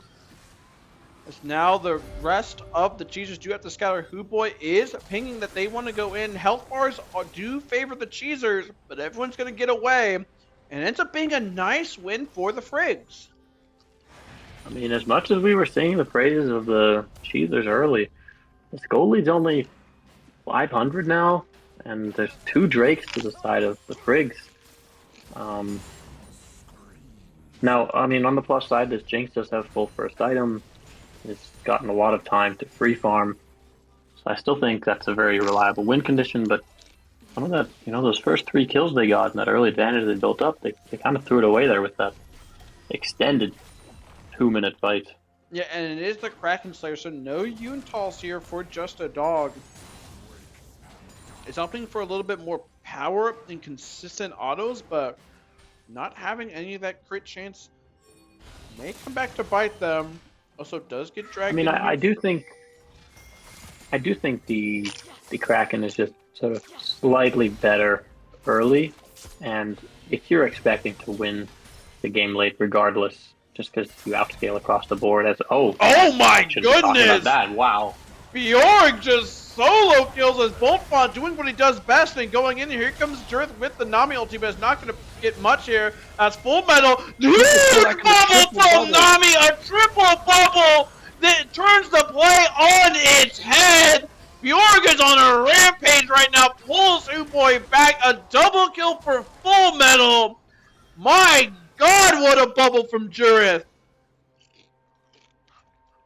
As now the rest of the Cheezers do have to scatter. Boy is pinging that they want to go in. Health bars do favor the Cheezers, but everyone's going to get away. And it ends up being a nice win for the FRIGS. I mean, as much as we were singing the praises of the CHEEZERS early, this gold lead's only 500 now, and there's 2 Drakes to the side of the FRIGS. Now, I mean, on the plus side, this Jinx does have full first item. It's gotten a lot of time to free farm. So I still think that's a very reliable win condition, but some of that, those first 3 kills they got and that early advantage they built up, they kind of threw it away there with that extended 2-minute fight. Yeah, and it is the Kraken Slayer, so no Yuntals here for just a dog. It's opting for a little bit more power and consistent autos, but not having any of that crit chance may come back to bite them. Also does get dragged. I mean, I do think the Kraken is just sort of slightly better early, and if you're expecting to win the game late regardless, just because you outscale across the board oh my goodness! That wow. Bjork just solo kills as Boltfont doing what he does best and going in here. Here comes Jirth with the Nami ulti, but it's not going to get much here. As Full Metal, huge bubble from Nami, a triple bubble that turns the play on its head. Bjork is on a rampage right now, pulls Boy back, a double kill for Full Metal. My God, what a bubble from Jirth.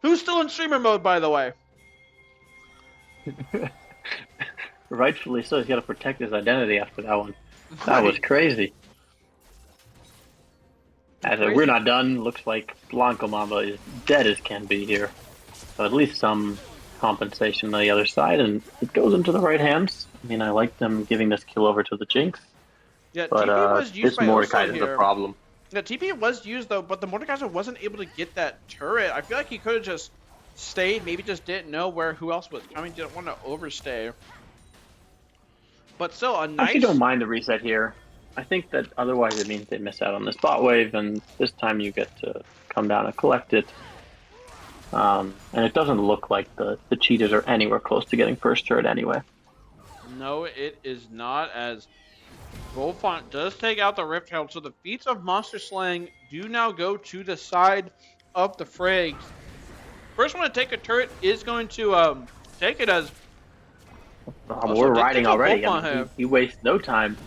Who's still in streamer mode, by the way? Rightfully so. He's got to protect his identity after that one. That was crazy. We're not done. Looks like Blanco Mamba is dead as can be here. So at least some compensation on the other side, and it goes into the right hands. I mean, I like them giving this kill over to the Jinx. Yeah, but TP was used this by Mordekaiser is here. a problem. Yeah, TP was used though, but the Mordekaiser wasn't able to get that turret. I feel like he could have just stayed, maybe just didn't know who else was coming, didn't want to overstay. But still, a nice... I actually don't mind the reset here. I think that otherwise it means they miss out on this bot wave, and this time you get to come down and collect it. And it doesn't look like the Cheetahs are anywhere close to getting first turret anyway. No, it is not, as Boltfont does take out the Rift Herald, so the feats of monster slaying do now go to the side of the FRIGS. First one to take a turret is going to take it as... we're riding already. I mean, he wastes no time.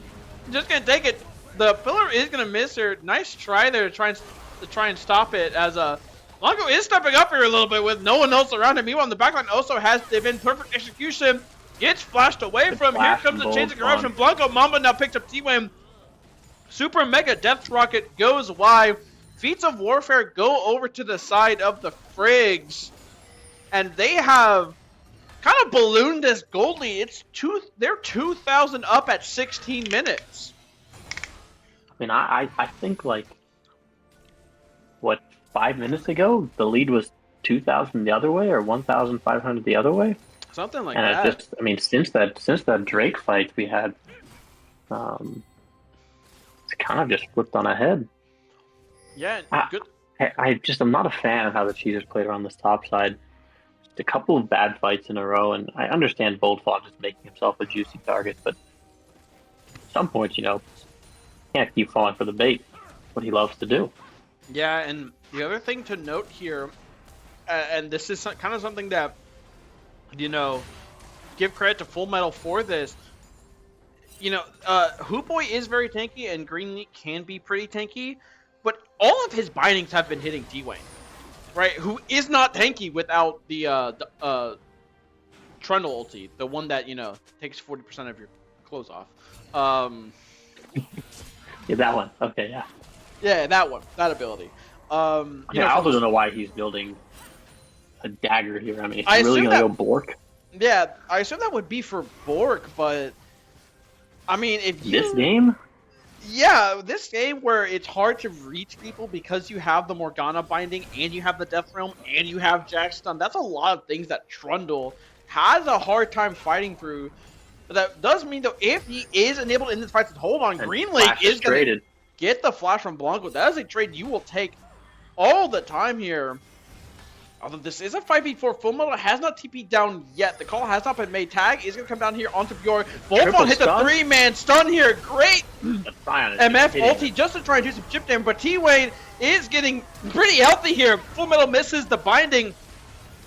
Just going to take it. The pillar is going to miss her. Nice try there to try and stop it, as Blanco is stepping up here a little bit with no one else around him. Meanwhile, in the backline also has been perfect execution. Gets flashed away from. Here comes the Chains of Corruption. Blanco Mamba now picks up T-Wayne. Super Mega Death Rocket goes wide. Feats of Warfare go over to the side of the FRIGS. And they have kind of ballooned this gold lead. They're 2,000 up at 16 minutes. I mean, I think, like, what, 5 minutes ago, the lead was 2,000 the other way, or 1,500 the other way? Something like and that. And I mean, since that Drake fight we had, it's kind of just flipped on ahead. Yeah, good. I'm not a fan of how the Cheezers played around this top side. Just a couple of bad fights in a row, and I understand Boldfog is making himself a juicy target, but at some point, can't keep falling for the bait. What he loves to do. Yeah, and the other thing to note here, and this is kind of something that, give credit to Full Metal for this. Hoot Boy is very tanky, and Green Leak can be pretty tanky, but all of his bindings have been hitting T-Wayne, right? Who is not tanky without the Trundle ulti, the one that, takes 40% of your clothes off. Yeah, that one. Okay, yeah. Yeah, that one. That ability. I also don't know why he's building a dagger here. I mean, I is he really assume gonna that go Bork yeah, I assume that would be for Bork, but I mean, if you this game? yeah, this game where it's hard to reach people because you have the Morgana binding and you have the Death Realm and you have Jack Stun, that's a lot of things that Trundle has a hard time fighting through. But that does mean, though, if he is enabled in this fight to hold on, And Green Lake Flash is going to traded. get the Flash from Blanco. That is a trade you will take all the time here. Although this is a 5v4, Full Metal has not TP'd down yet. The call has not been made. Tag is going to come down here onto Bjork. Voltron hit the 3-man stun here. Great MF ulti just to try and do some chip damage. But T-Wayne is getting pretty healthy here. Full Metal misses the binding.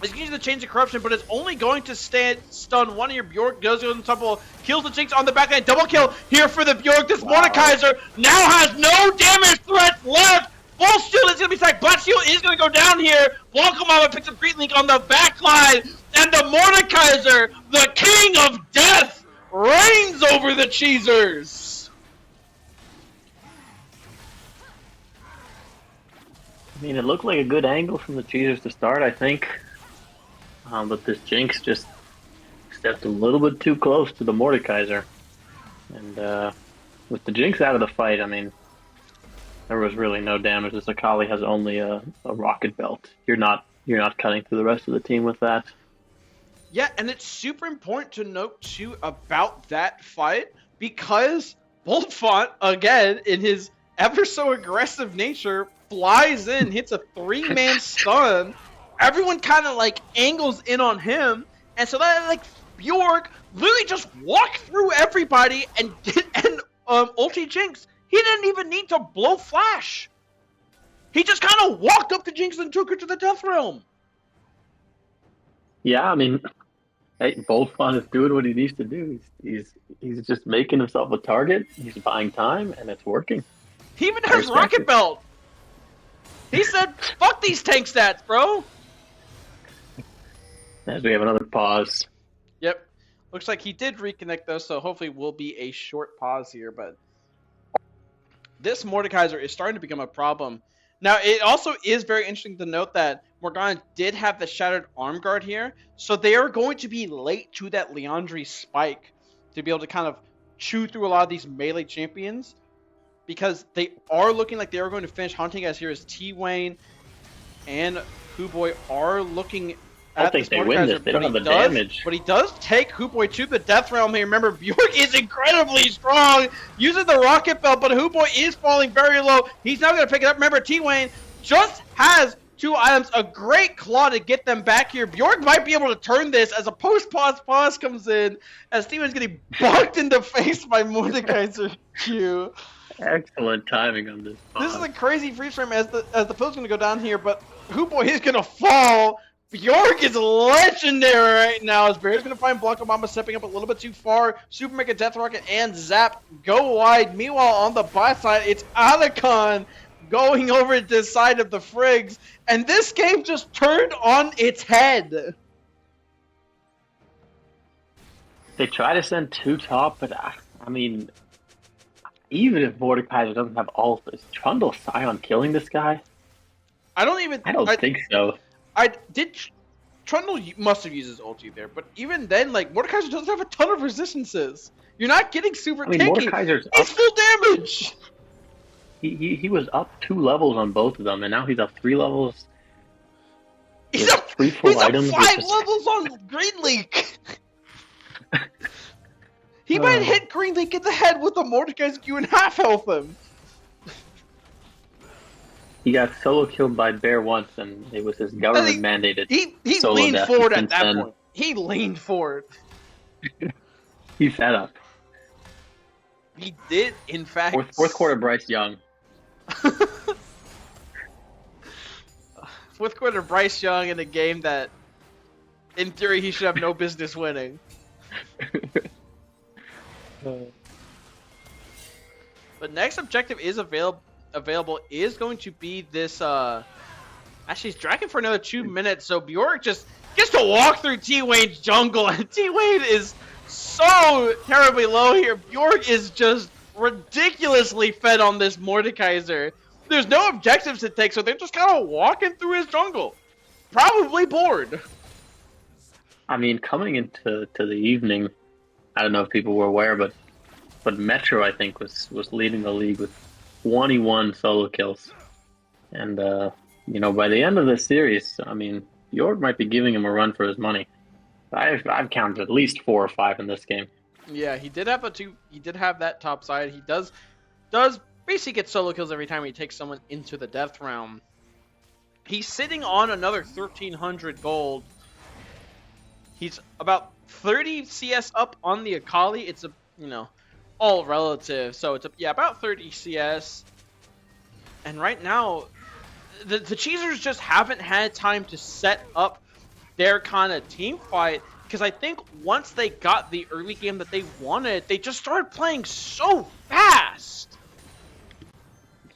He's using the Chains of Corruption, but it's only going to stun one of your Bjork. Goes on top, kills the Jinx on the back end. Double kill here for the Bjork. This Mordekaiser now has no damage threats left. Full shield is going to be sacked. Black shield is going to go down here. Blanco Mama picks up Green Link on the backline. And the Mordekaiser, the king of death, reigns over the CHEEZERS. I mean, it looked like a good angle from the CHEEZERS to start, I think. But this Jinx just stepped a little bit too close to the Mordekaiser. And with the Jinx out of the fight, I mean, there was really no damage. This Akali has only a rocket belt. You're not cutting through the rest of the team with that. Yeah, and it's super important to note too about that fight because Boltfont, again, in his ever so aggressive nature, flies in, hits a 3-man stun. Everyone kind of like angles in on him, and so that like Bjork literally just walked through everybody and ulti Jinx. He didn't even need to blow Flash. He just kind of walked up to Jinx and took her to the Death Realm. Yeah, I mean, hey, Boltfont is doing what he needs to do. He's just making himself a target. He's buying time, and it's working. He even has Rocket Belt. He said, "Fuck these tank stats, bro." As we have another pause. Yep. Looks like he did reconnect though, so hopefully will be a short pause here, but this Mordekaiser is starting to become a problem. Now, it also is very interesting to note that Morgana did have the Shattered Arm Guard here, so they are going to be late to that Leandri spike to be able to kind of chew through a lot of these melee champions, because they are looking like they are going to finish hunting, as here as T-Wayne and Huboy are looking I don't think they win this. They don't have the damage. But he does take Huboy to the Death Realm here. Remember, Bjork is incredibly strong, using the Rocket Belt, but Huboy is falling very low. He's now going to pick it up. Remember, T-Wayne just has 2 items, a great claw to get them back here. Bjork might be able to turn this as a post-pause comes in, as T-Wayne's getting bucked in the face by Mordekaiser Q. Excellent timing on this pause. This is a crazy freeze frame as the pill's going to go down here, but Huboy is going to fall. Bjork is legendary right now as Bear's going to find Blanco Mama stepping up a little bit too far. Super Mega Death Rocket and Zap go wide. Meanwhile, on the buy side, it's Alakon going over to the side of the Frigs. And this game just turned on its head. They try to send 2 top, but I mean, even if Mordekaiser doesn't have ult, is Trundle Scion killing this guy? I don't think so. Trundle must have used his ulti there, but even then, like, Mordekaiser doesn't have a ton of resistances. You're not getting super tanky. Mordekaiser's He's full damage. He was up 2 levels on both of them, and now he's up 3 levels. He's up 3 full items. 5 levels on Green Link. He might hit Green Link in the head with a Mordekaiser Q and half health him. He got solo killed by Bear once, and it was his government mandated. He leaned forward at that point. He leaned forward. He set up. He did, in fact. Fourth quarter, Bryce Young. Fourth quarter, Bryce Young in a game that, in theory, he should have no business winning. But next objective is available is going to be this actually he's dragging for another 2 minutes, so Bjork just gets to walk through T-Wayne's jungle, and T-Wayne is so terribly low here. Bjork is just ridiculously fed on this Mordekaiser. There's no objectives to take, so they're just kind of walking through his jungle. probably bored. I mean, coming into the evening, I don't know if people were aware, but Metro I think was leading the league with 21 solo kills, and by the end of this series, I mean, York might be giving him a run for his money. I've counted at least 4 or 5 in this game. Yeah, he did have He did have that top side. He does basically get solo kills every time he takes someone into the death round. He's sitting on another 1,300 gold. He's about 30 CS up on the Akali. It's all relative. So it's about 30 CS. And right now, the CHEEZERS just haven't had time to set up their kind of team fight. Because I think once they got the early game that they wanted, they just started playing so fast.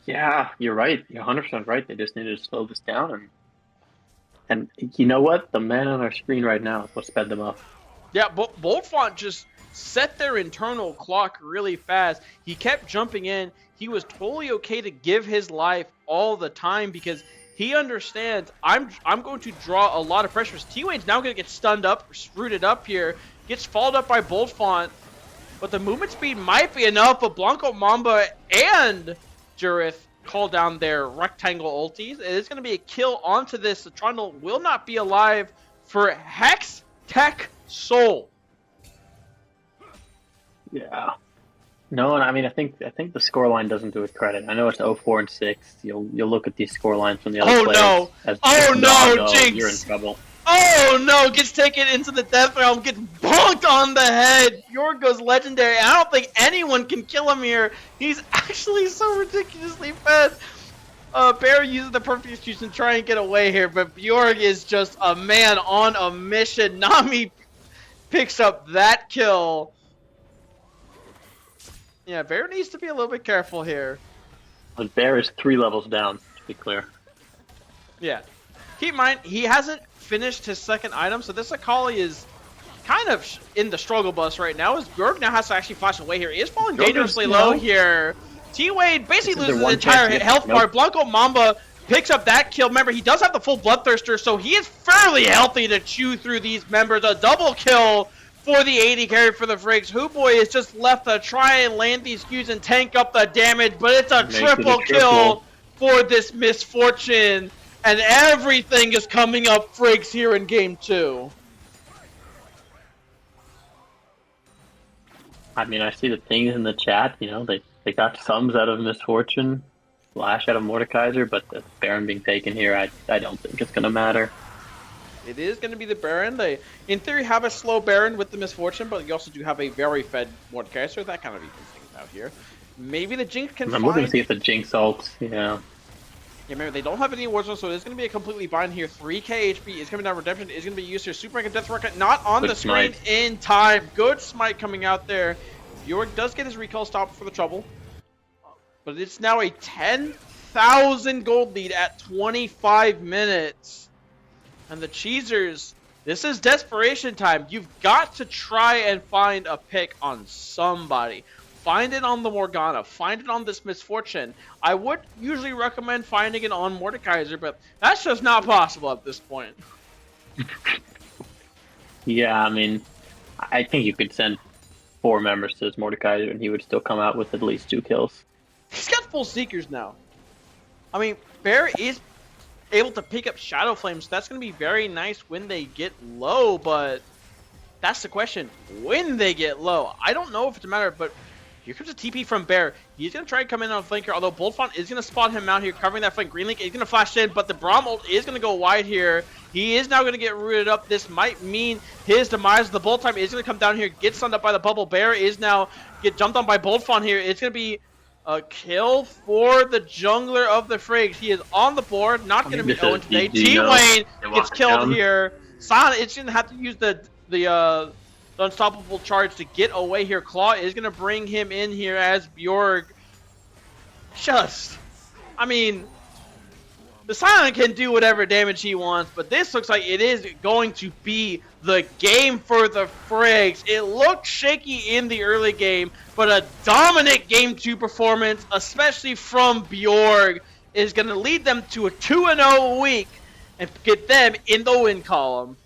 Yeah, you're right. You're 100% right. They just needed to slow this down, and you know what? The man on our screen right now is what sped them up. Yeah, Boldfont just set their internal clock really fast. He kept jumping in. He was totally okay to give his life all the time because he understands I'm going to draw a lot of pressure. T-Wade's now going to get stunned up, rooted up here, gets followed up by Boldfont, but the movement speed might be enough. But Blanco Mamba and Jurith call down their rectangle ultis. It is going to be a kill onto this. The Trundle will not be alive for Hex Tech Soul. Yeah. No, and I mean I think the scoreline doesn't do it credit. I know it's 0-4 and 6. You'll look at these scorelines from the other players. No, Jinx! You're in trouble. Oh no, gets taken into the death realm, gets bonked on the head. Bjorg goes legendary. I don't think anyone can kill him here. He's actually so ridiculously fed. Bear uses the perfect excuse to try and get away here, but Bjorg is just a man on a mission. Nami picks up that kill. Yeah, Bear needs to be a little bit careful here. But Bear is 3 levels down, to be clear. Yeah. Keep in mind, he hasn't finished his second item, so this Akali is kind of in the struggle bus right now, as Bjorg now has to actually flash away here. He is falling dangerously low here. T-Wade basically loses his entire health bar. Blanco Mamba picks up that kill. Remember, he does have the full Bloodthirster, so he is fairly healthy to chew through these members. A double kill for the 80 carry for the Frigs. Hooboy is just left to try and land these Qs and tank up the damage, but it's a triple kill for this Misfortune. And everything is coming up Frigs here in game 2. I mean, I see the things in the chat, they got thumbs out of Misfortune, Flash out of Mordekaiser, but the Baron being taken here, I don't think it's going to matter. It is going to be the Baron. They, in theory, have a slow Baron with the Misfortune, but you also do have a very fed Mordekaiser. That kind of evens things out here. Maybe the Jinx can We're going to see if the Jinx ults, Yeah, remember, they don't have any Warzone, so it's going to be a completely bind here. 3k HP is coming down. Redemption is going to be used here. Super Rank and Death Rocket not on the screen in time. Good smite coming out there. Bjorg does get his recall stopped for the trouble. But it's now a 10,000 gold lead at 25 minutes. And the CHEEZERS, this is desperation time. You've got to try and find a pick on somebody. Find it on the Morgana. Find it on this Misfortune. I would usually recommend finding it on Mordekaiser, but that's just not possible at this point. Yeah, I mean, I think you could send 4 members to his Mordekaiser and he would still come out with at least 2 kills. He's got full Seekers now. I mean, Bear is able to pick up Shadow Flames. That's going to be very nice when they get low, but that's the question. When they get low, I don't know if it's a matter, but here comes a TP from Bear. He's going to try and come in on flanker, although Boldfont is going to spot him out here, covering that flank. Green Link is going to flash in, but the Braum ult is going to go wide here. He is now going to get rooted up. This might mean his demise. The Bolt time is going to come down here, get stunned up by the bubble. Bear is now get jumped on by Boldfont here. It's going to be a kill for the jungler of the Frigs. He is on the board, not going to be owned today. T-Wayne gets killed here. Silent is going to have to use the unstoppable charge to get away here. Claw is going to bring him in here as Bjorg. I mean, the Silent can do whatever damage he wants, but this looks like it is going to be the game for the Frigs. It looked shaky in the early game, but a dominant Game 2 performance, especially from Bjorg, is going to lead them to a 2-0 week. and get them in the win column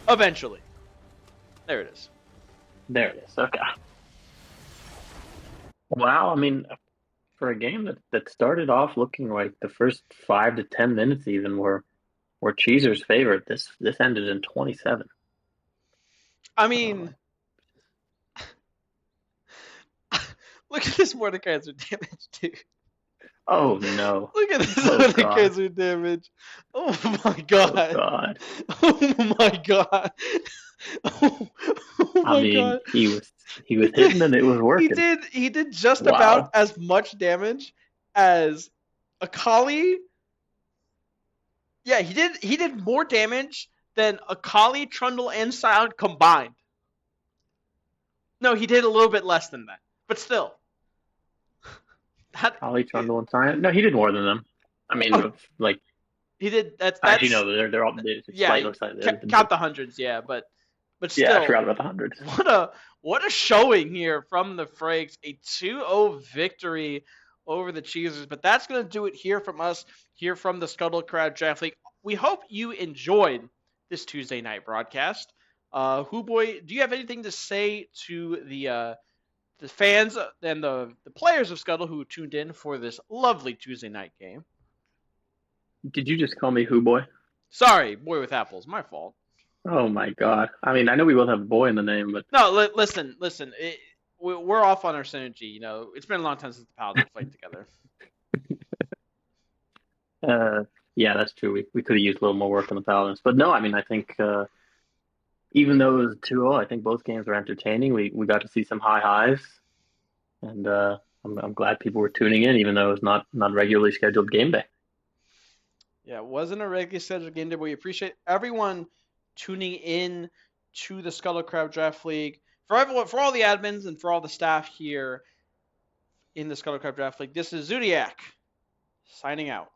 eventually. There it is. There it is. Okay. Wow. I mean, for a game that started off looking like the first 5 to 10 minutes even were CHEEZERS favored, this ended in 27. I mean, look at this Mordekaiser damage, dude. Oh no. Look at this Oh god. Mordekaiser damage. Oh my Oh god. god. Oh my god. Oh, oh I my mean, god. he was hitting and it was working. He did just about Wow. as much damage as Akali. Yeah, he did more damage than Akali, Trundle, and Silent combined. No, he did a little bit less than that, but still. That Ollie Trundle and Science. No, he did more than them. I mean, oh, like he did. actually That's no, they're all they're yeah. slightly. Count the hundreds, yeah, but Yeah, I still, forgot about the hundreds. what a showing here from the FRIGS. A 2-0 victory over the CHEEZERS. But that's going to do it here from us, here from the Scuttle Crowd Draft League. We hope you enjoyed this Tuesday night broadcast. Boy, do you have anything to say to the fans and the players of Scuttle who tuned in for this lovely Tuesday night game? Did you just call me Who Boy? Sorry, boy with apples, my fault. Oh my god. I mean, I know we both have boy in the name, but No, listen. We're off on our synergy. You know, it's been a long time since the Paladins played together. yeah, that's true. We could have used a little more work on the Paladins. But no, I mean, I think even though it was 2-0, I think both games were entertaining. We got to see some high highs, and I'm glad people were tuning in, even though it was not regularly scheduled game day. Yeah, it wasn't a regular scheduled game day, but we appreciate everyone tuning in to the Scuttle Crowd Draft League. For all the admins and for all the staff here in the Scuttle Crowd Draft League, this is Zodiac signing out.